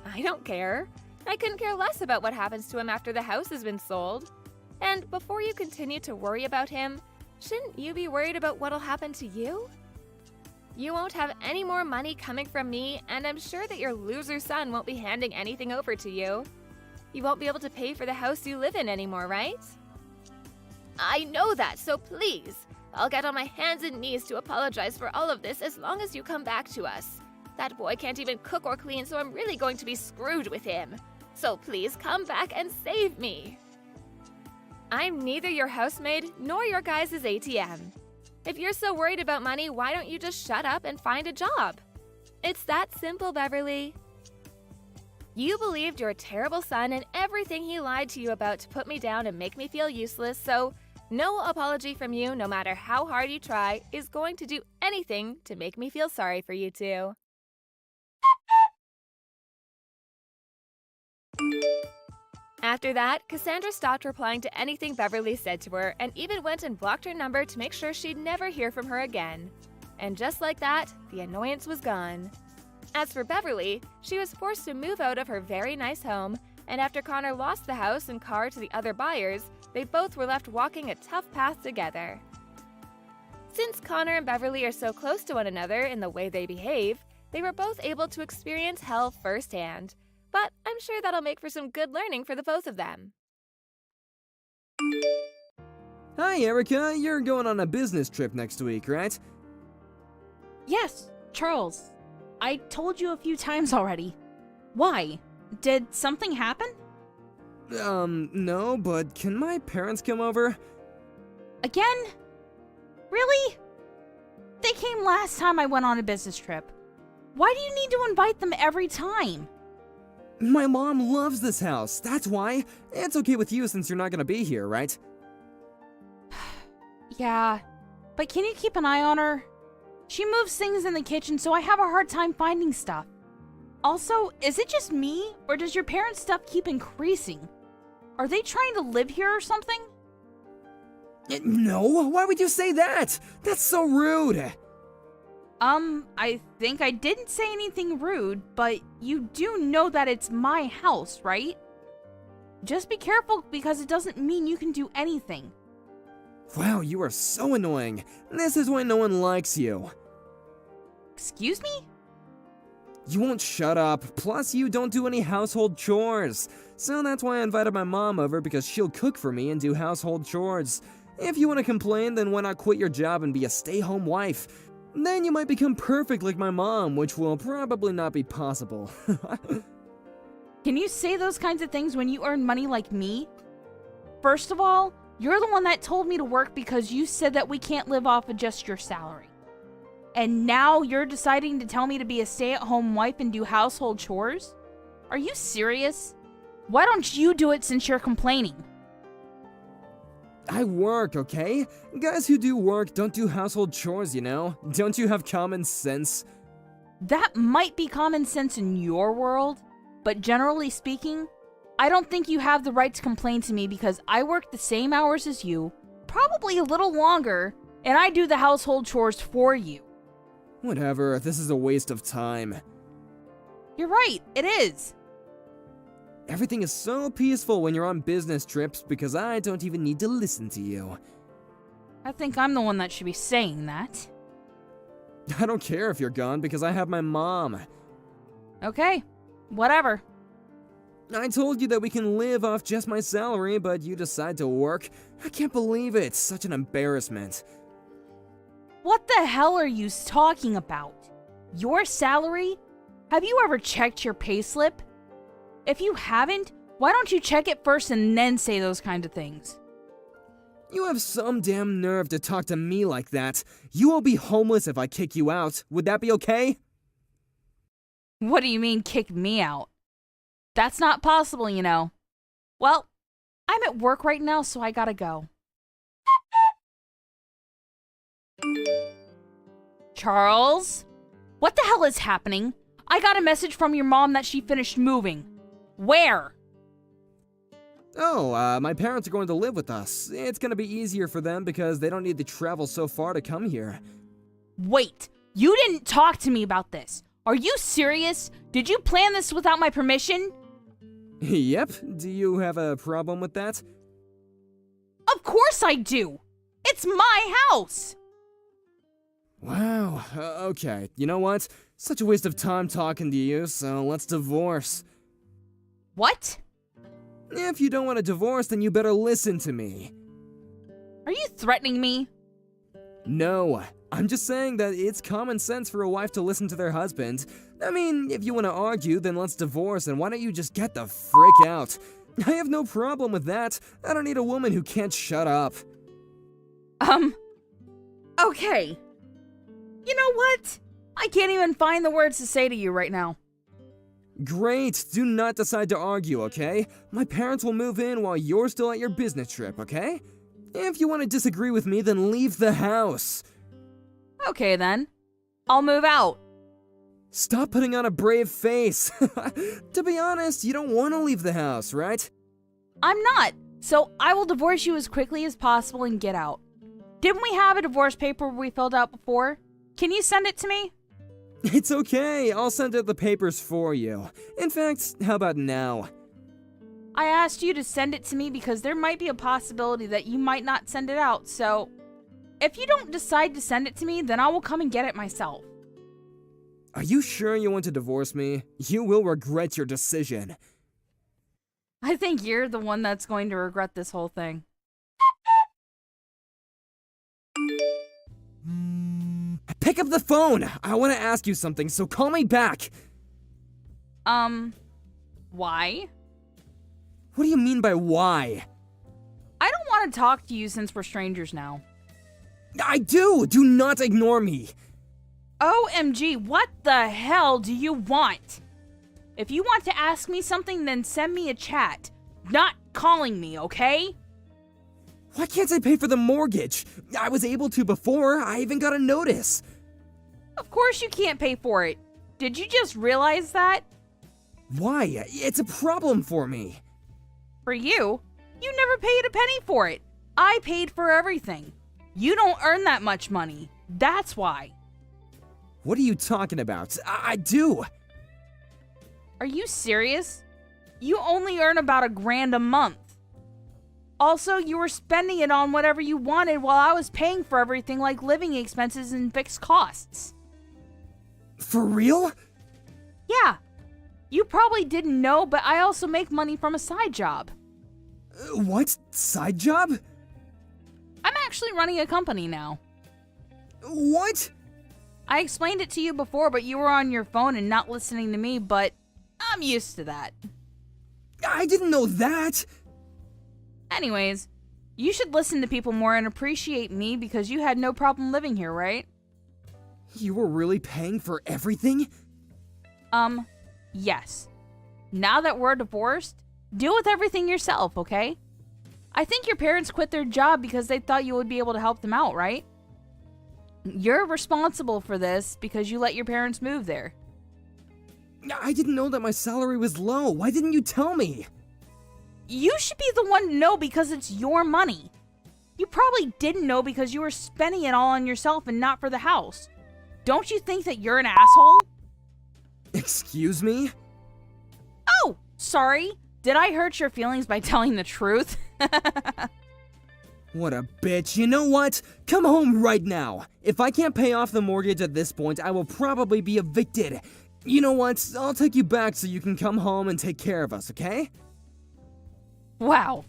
I don't care. I couldn't care less about what happens to him after the house has been sold. And before you continue to worry about him, shouldn't you be worried about what'll happen to you? You won't have any more money coming from me, and I'm sure that your loser son won't be handing anything over to you. You won't be able to pay for the house you live in anymore, right? I know that, so please, I'll get on my hands and knees to apologize for all of this as long as you come back to us. That boy can't even cook or clean, so I'm really going to be screwed with him. So please come back and save me. I'm neither your housemaid nor your guys' ATM. If you're so worried about money, why don't you just shut up and find a job? It's that simple, Beverly. You believed your terrible son and everything he lied to you about to put me down and make me feel useless, so no apology from you, no matter how hard you try, is going to do anything to make me feel sorry for you two. After that, Cassandra stopped replying to anything Beverly said to her and even went and blocked her number to make sure she'd never hear from her again. And just like that, the annoyance was gone. As for Beverly, she was forced to move out of her very nice home, and after Connor lost the house and car to the other buyers, they both were left walking a tough path together. Since Connor and Beverly are so close to one another in the way they behave, they were both able to experience hell firsthand. But I'm sure that'll make for some good learning for the both of them. Hi, Erica. You're going on a business trip next week, right? Yes, Charles. I told you a few times already. Why? Did something happen? No, but can my parents come over? Again? Really? They came last time I went on a business trip. Why do you need to invite them every time? My mom loves this house, that's why. It's okay with you since you're not gonna be here, right? Yeah, but can you keep an eye on her? She moves things in the kitchen, so I have a hard time finding stuff. Also, is it just me, or does your parents' stuff keep increasing? Are they trying to live here or something? No, why would you say that? That's so rude. I think I didn't say anything rude, but you do know that it's my house, right? Just be careful because it doesn't mean you can do anything. Wow, you are so annoying. This is why no one likes you. Excuse me? You won't shut up, plus you don't do any household chores. So that's why I invited my mom over, because she'll cook for me and do household chores. If you want to complain, then why not quit your job and be a stay-home wife? Then you might become perfect like my mom, which will probably not be possible. Can you say those kinds of things when you earn money like me? First of all, you're the one that told me to work because you said that we can't live off of just your salary. And now you're deciding to tell me to be a stay-at-home wife and do household chores? Are you serious? Why don't you do it since you're complaining? I work, okay? Guys who do work don't do household chores, you know? Don't you have common sense? That might be common sense in your world, but generally speaking, I don't think you have the right to complain to me because I work the same hours as you, probably a little longer, and I do the household chores for you. Whatever, this is a waste of time. You're right, it is. Everything is so peaceful when you're on business trips because I don't even need to listen to you. I think I'm the one that should be saying that. I don't care if you're gone because I have my mom. Okay, whatever. I told you that we can live off just my salary, but you decide to work. I can't believe it. Such an embarrassment. What the hell are you talking about? Your salary? Have you ever checked your payslip? If you haven't, why don't you check it first and then say those kind of things? You have some damn nerve to talk to me like that. You will be homeless if I kick you out. Would that be okay? What do you mean, kick me out? That's not possible, you know. Well, I'm at work right now, so I gotta go. Charles? What the hell is happening? I got a message from your mom that she finished moving. Where? Oh, my parents are going to live with us. It's gonna be easier for them because they don't need to travel so far to come here. Wait, you didn't talk to me about this. Are you serious? Did you plan this without my permission? Yep. Do you have a problem with that? Of course I do. It's my house. Wow, okay. You know what? Such a waste of time talking to you, so let's divorce. What? If you don't want a divorce, then you better listen to me. Are you threatening me? No, I'm just saying that it's common sense for a wife to listen to their husband. I mean, if you want to argue, then let's divorce, and why don't you just get the frick out? I have no problem with that. I don't need a woman who can't shut up. Okay. You know what? I can't even find the words to say to you right now. Great, do not decide to argue, okay? My parents will move in while you're still at your business trip, okay? If you want to disagree with me, then leave the house. Okay then. I'll move out. Stop putting on a brave face. To be honest, you don't want to leave the house, right? I'm not. So I will divorce you as quickly as possible and get out. Didn't we have a divorce paper we filled out before? Can you send it to me? It's okay, I'll send out the papers for you. In fact, how about now? I asked you to send it to me because there might be a possibility that you might not send it out, so if you don't decide to send it to me, then I will come and get it myself. Are you sure you want to divorce me? You will regret your decision. I think you're the one that's going to regret this whole thing. Pick up the phone! I want to ask you something, so call me back! Why? What do you mean by why? I don't want to talk to you since we're strangers now. I do! Do not ignore me! OMG, what the hell do you want? If you want to ask me something, then send me a chat. Not calling me, okay? Why can't I pay for the mortgage? I was able to before, I even got a notice. Of course you can't pay for it. Did you just realize that? Why? It's a problem for me. For you? You never paid a penny for it. I paid for everything. You don't earn that much money. That's why. What are you talking about? I do. Are you serious? You only earn about $1,000 a month. Also, you were spending it on whatever you wanted while I was paying for everything like living expenses and fixed costs. For real? Yeah. You probably didn't know, but I also make money from a side job. What? Side job? I'm actually running a company now. What? I explained it to you before, but you were on your phone and not listening to me, but I'm used to that. I didn't know that. Anyways, you should listen to people more and appreciate me because you had no problem living here, right? You were really paying for everything? Yes. Now that we're divorced, deal with everything yourself, okay? I think your parents quit their job because they thought you would be able to help them out, right? You're responsible for this because you let your parents move there. I didn't know that my salary was low. Why didn't you tell me? You should be the one to know because it's your money. You probably didn't know because you were spending it all on yourself and not for the house. Don't you think that you're an asshole? Excuse me? Oh, sorry. Did I hurt your feelings by telling the truth? What a bitch. You know what? Come home right now. If I can't pay off the mortgage at this point, I will probably be evicted. You know what? I'll take you back so you can come home and take care of us, okay? Wow.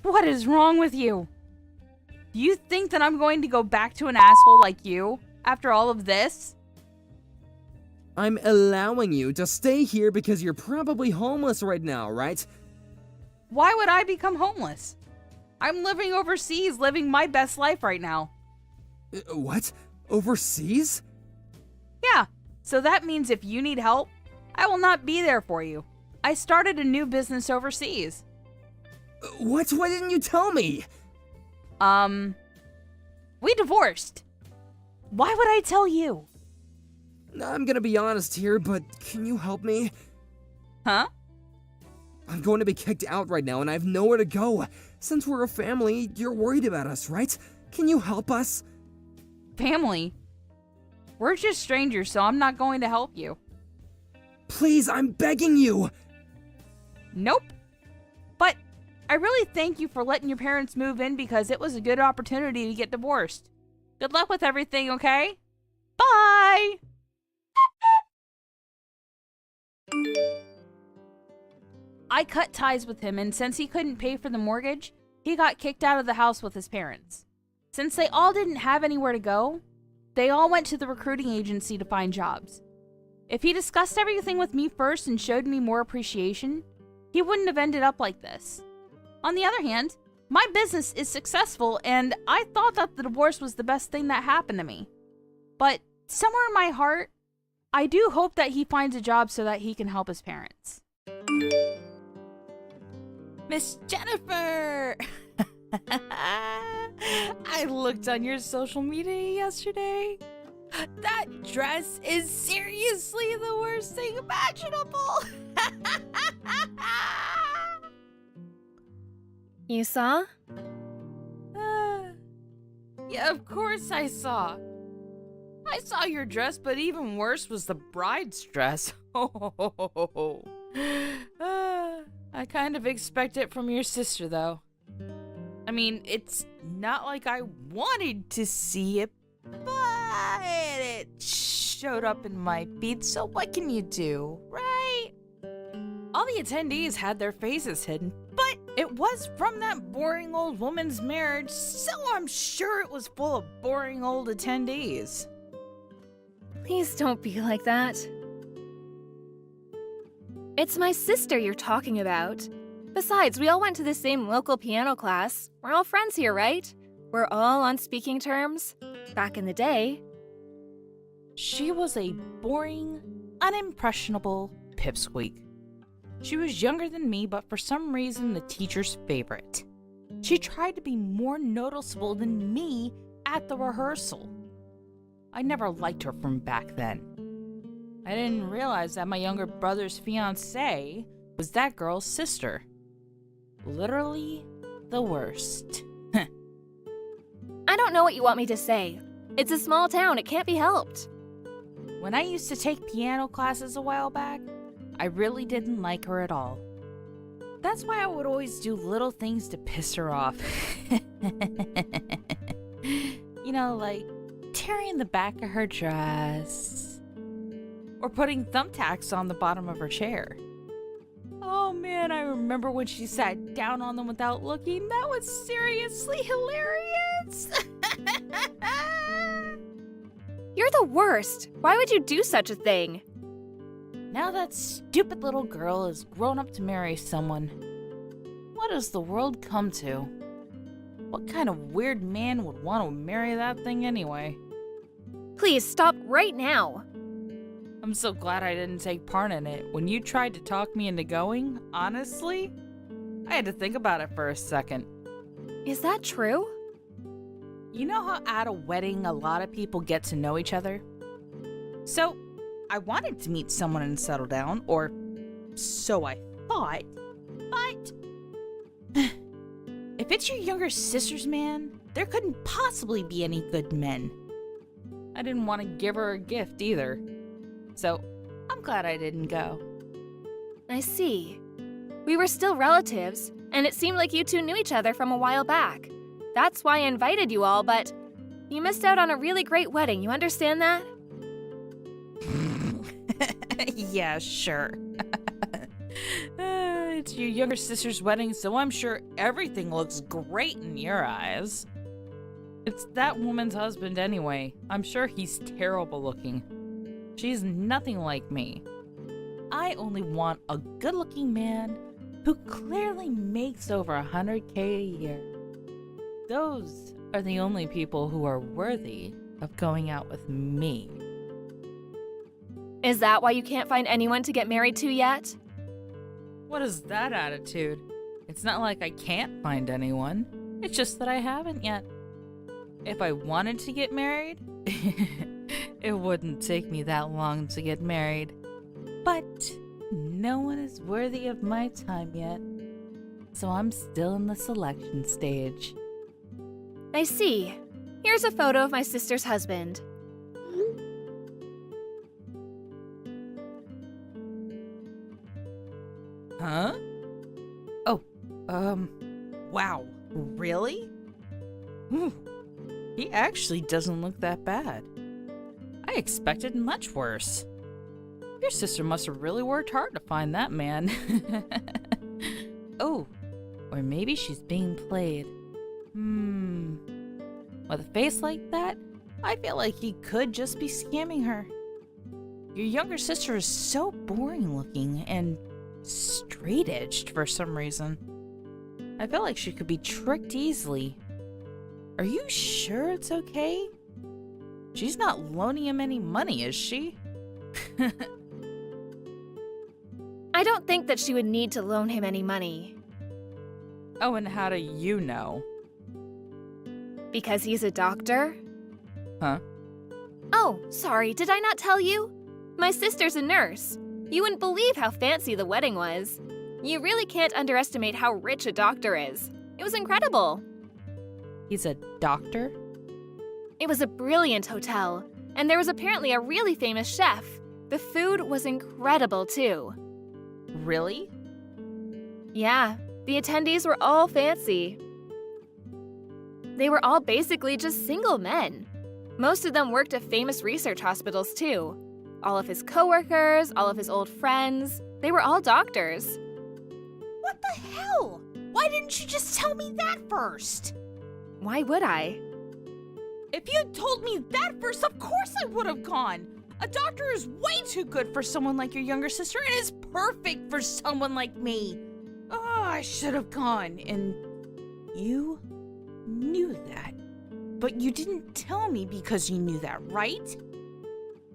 What is wrong with you? Do you think that I'm going to go back to an asshole like you after all of this? I'm allowing you to stay here because you're probably homeless right now, right? Why would I become homeless? I'm living overseas, living my best life right now. What? Overseas? Yeah, so that means if you need help, I will not be there for you. I started a new business overseas. What? Why didn't you tell me? We divorced. Why would I tell you? I'm gonna be honest here, but can you help me? Huh? I'm going to be kicked out right now and I have nowhere to go. Since we're a family, you're worried about us, right? Can you help us? Family? We're just strangers, so I'm not going to help you. Please, I'm begging you! Nope. But I really thank you for letting your parents move in because it was a good opportunity to get divorced. Good luck with everything, okay? Bye! I cut ties with him, and since he couldn't pay for the mortgage, he got kicked out of the house with his parents. Since they all didn't have anywhere to go, they all went to the recruiting agency to find jobs. If he discussed everything with me first and showed me more appreciation, he wouldn't have ended up like this. On the other hand, my business is successful, and I thought that the divorce was the best thing that happened to me. But somewhere in my heart, I do hope that he finds a job so that he can help his parents. Miss Jennifer! I looked on your social media yesterday. That dress is seriously the worst thing imaginable. You saw? Yeah, of course I saw. I saw your dress, but even worse was the bride's dress. I kind of expect it from your sister, though. I mean, it's not like I wanted to see it, but it showed up in my feed, so what can you do, right? All the attendees had their faces hidden, but it was from that boring old woman's marriage, so I'm sure it was full of boring old attendees. Please don't be like that. It's my sister you're talking about. Besides, we all went to the same local piano class. We're all friends here, right? We're all on speaking terms. Back in the day. She was a boring, unimpressionable pipsqueak. She was younger than me, but for some reason the teacher's favorite. She tried to be more noticeable than me at the rehearsal. I never liked her from back then. I didn't realize that my younger brother's fiancée was that girl's sister. Literally the worst. I don't know what you want me to say. It's a small town, it can't be helped. When I used to take piano classes a while back, I really didn't like her at all. That's why I would always do little things to piss her off. You know, like tearing the back of her dress, or putting thumbtacks on the bottom of her chair. Oh man, I remember when she sat down on them without looking. That was seriously hilarious. You're the worst. Why would you do such a thing? Now that stupid little girl is grown up to marry someone. What has the world come to? What kind of weird man would want to marry that thing anyway? Please stop right now. I'm so glad I didn't take part in it. When you tried to talk me into going, honestly, I had to think about it for a second. Is that true? You know how at a wedding a lot of people get to know each other? So, I wanted to meet someone and settle down, or so I thought, but if it's your younger sister's man, there couldn't possibly be any good men. I didn't want to give her a gift either. So, I'm glad I didn't go. I see. We were still relatives, and it seemed like you two knew each other from a while back. That's why I invited you all, but you missed out on a really great wedding, you understand that? Yeah, sure. It's your younger sister's wedding, so I'm sure everything looks great in your eyes. It's that woman's husband anyway. I'm sure he's terrible looking. She's nothing like me. I only want a good-looking man who clearly makes over $100K a year. Those are the only people who are worthy of going out with me. Is that why you can't find anyone to get married to yet? What is that attitude? It's not like I can't find anyone. It's just that I haven't yet. If I wanted to get married, it wouldn't take me that long to get married. But no one is worthy of my time yet. So I'm still in the selection stage. I see. Here's a photo of my sister's husband. Huh? Oh, wow. Really? He actually doesn't look that bad. I I expected much worse. Your sister must have really worked hard to find that man. Oh, or maybe she's being played. With a face like that, I feel like he could just be scamming her. Your younger sister is so boring looking and straight-edged for some reason. I feel like she could be tricked easily. Are you sure it's okay? She's not loaning him any money, is she? I don't think that she would need to loan him any money. Oh, and how do you know? Because he's a doctor? Huh? Oh, sorry, did I not tell you? My sister's a nurse. You wouldn't believe how fancy the wedding was. You really can't underestimate how rich a doctor is. It was incredible. He's a doctor? It was a brilliant hotel, and there was apparently a really famous chef. The food was incredible, too. Really? Yeah, the attendees were all fancy. They were all basically just single men. Most of them worked at famous research hospitals, too. All of his coworkers, all of his old friends, they were all doctors. What the hell? Why didn't you just tell me that first? Why would I? If you'd told me that first, of course I would have gone. A doctor is way too good for someone like your younger sister and is perfect for someone like me. Oh, I should have gone. And you knew that. But you didn't tell me because you knew that, right?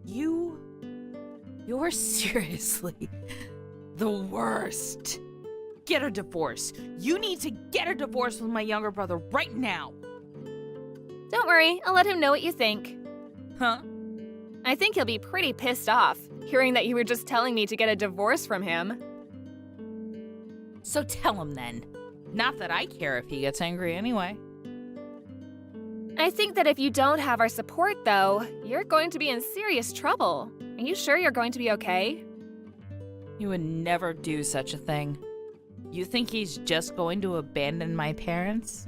You're seriously the worst. Get a divorce. You need to get a divorce with my younger brother right now. Don't worry, I'll let him know what you think. Huh? I think he'll be pretty pissed off, hearing that you were just telling me to get a divorce from him. So tell him then. Not that I care if he gets angry anyway. I think that if you don't have our support, though, you're going to be in serious trouble. Are you sure you're going to be okay? You would never do such a thing. You think he's just going to abandon my parents?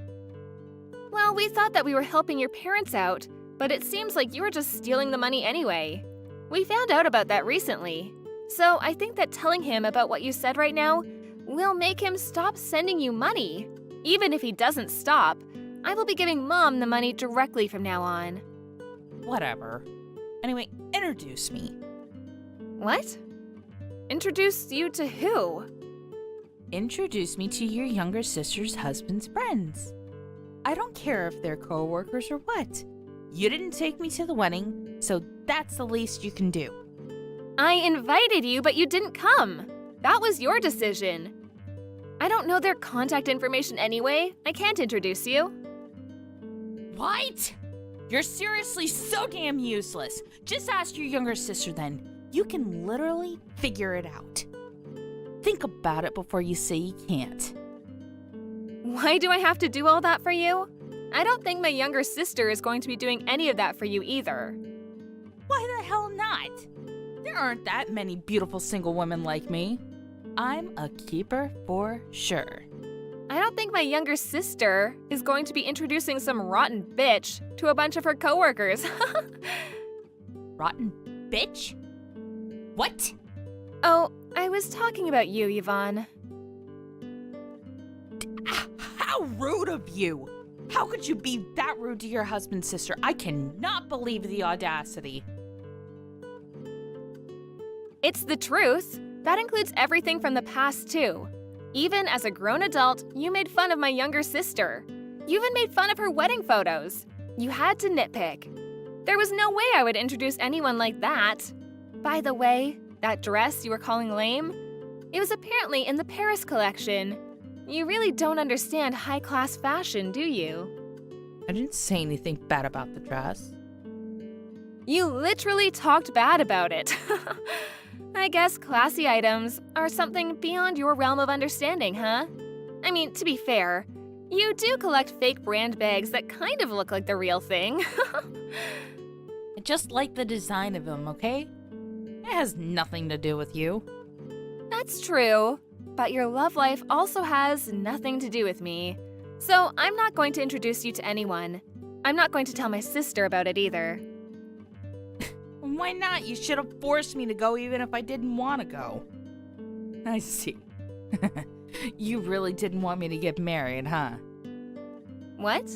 Well, we thought that we were helping your parents out, but it seems like you were just stealing the money anyway. We found out about that recently. So I think that telling him about what you said right now will make him stop sending you money. Even if he doesn't stop, I will be giving Mom the money directly from now on. Whatever. Anyway, introduce me. What? Introduce you to who? Introduce me to your younger sister's husband's friends. I don't care if they're co-workers or what. You didn't take me to the wedding, so that's the least you can do. I invited you, but you didn't come. That was your decision. I don't know their contact information anyway. I can't introduce you. What? You're seriously so damn useless. Just ask your younger sister then. You can literally figure it out. Think about it before you say you can't. Why do I have to do all that for you? I don't think my younger sister is going to be doing any of that for you either. Why the hell not? There aren't that many beautiful single women like me. I'm a keeper for sure. I don't think my younger sister is going to be introducing some rotten bitch to a bunch of her coworkers. Rotten bitch? What? Oh, I was talking about you, Yvonne. How rude of you! How could you be that rude to your husband's sister? I cannot believe the audacity. It's the truth. That includes everything from the past, too. Even as a grown adult, you made fun of my younger sister. You even made fun of her wedding photos. You had to nitpick. There was no way I would introduce anyone like that. By the way, that dress you were calling lame? It was apparently in the Paris collection. You really don't understand high-class fashion, do you? I didn't say anything bad about the dress. You literally talked bad about it. I guess classy items are something beyond your realm of understanding, huh? I mean, to be fair, you do collect fake brand bags that kind of look like the real thing. I just like the design of them, okay? It has nothing to do with you. That's true, but your love life also has nothing to do with me. So I'm not going to introduce you to anyone. I'm not going to tell my sister about it either. Why not? You should have forced me to go even if I didn't want to go. I see. You really didn't want me to get married, huh? What?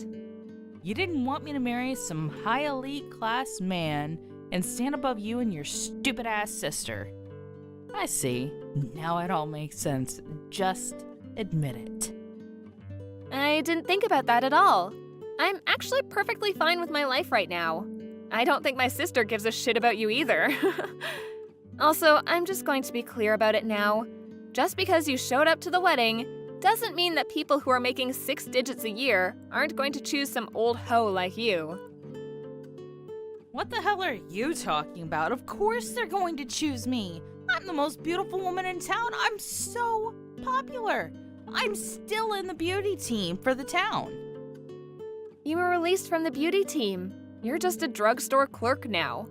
You didn't want me to marry some high elite class man and stand above you and your stupid ass sister. I see. Now it all makes sense. Just admit it. I didn't think about that at all. I'm actually perfectly fine with my life right now. I don't think my sister gives a shit about you either. Also, I'm just going to be clear about it now. Just because you showed up to the wedding doesn't mean that people who are making 6 digits a year aren't going to choose some old hoe like you. What the hell are you talking about? Of course they're going to choose me. I'm the most beautiful woman in town. I'm so popular. I'm still in the beauty team for the town. You were released from the beauty team. You're just a drugstore clerk now.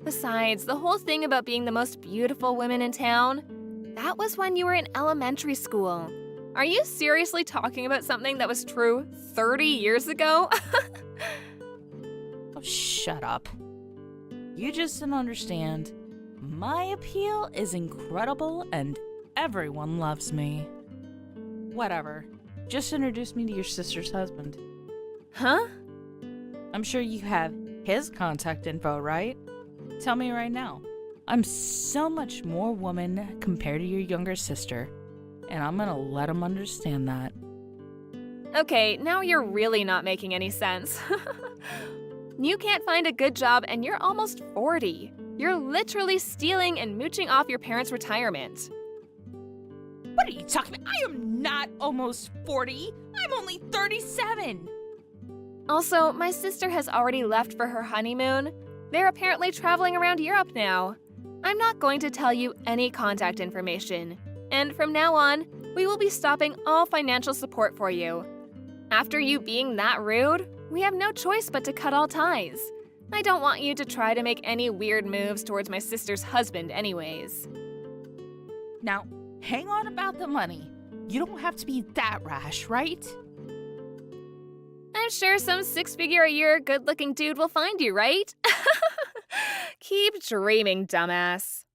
Besides, the whole thing about being the most beautiful woman in town, that was when you were in elementary school. Are you seriously talking about something that was true 30 years ago? Oh, shut up. You just don't understand. My appeal is incredible and everyone loves me. Whatever. Just introduce me to your sister's husband. Huh? I'm sure you have his contact info, right? Tell me right now. I'm so much more woman compared to your younger sister, and I'm gonna let him understand that. Okay, now you're really not making any sense. You can't find a good job and you're almost 40. You're literally stealing and mooching off your parents' retirement. What are you talking about? I am not almost 40. I'm only 37. Also, my sister has already left for her honeymoon. They're apparently traveling around Europe now. I'm not going to tell you any contact information. And from now on, we will be stopping all financial support for you. After you being that rude, we have no choice but to cut all ties. I don't want you to try to make any weird moves towards my sister's husband anyways. Now, hang on about the money. You don't have to be that rash, right? I'm sure some 6-figure-a-year good-looking dude will find you, right? Keep dreaming, dumbass.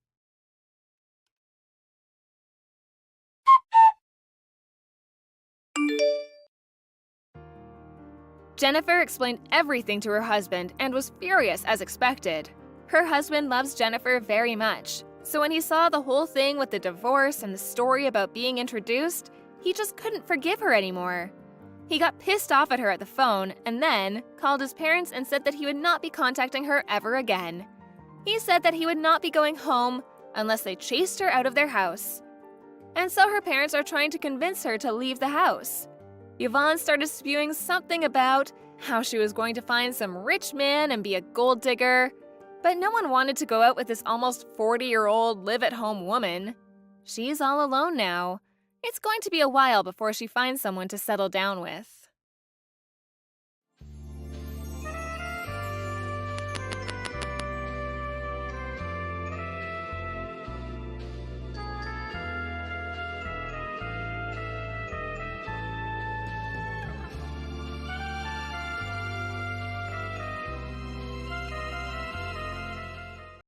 Jennifer explained everything to her husband and was furious as expected. Her husband loves Jennifer very much, so when he saw the whole thing with the divorce and the story about being introduced, he just couldn't forgive her anymore. He got pissed off at her at the phone and then called his parents and said that he would not be contacting her ever again. He said that he would not be going home unless they chased her out of their house. And so her parents are trying to convince her to leave the house. Yvonne started spewing something about how she was going to find some rich man and be a gold digger, but no one wanted to go out with this almost 40-year-old live-at-home woman. She's all alone now. It's going to be a while before she finds someone to settle down with.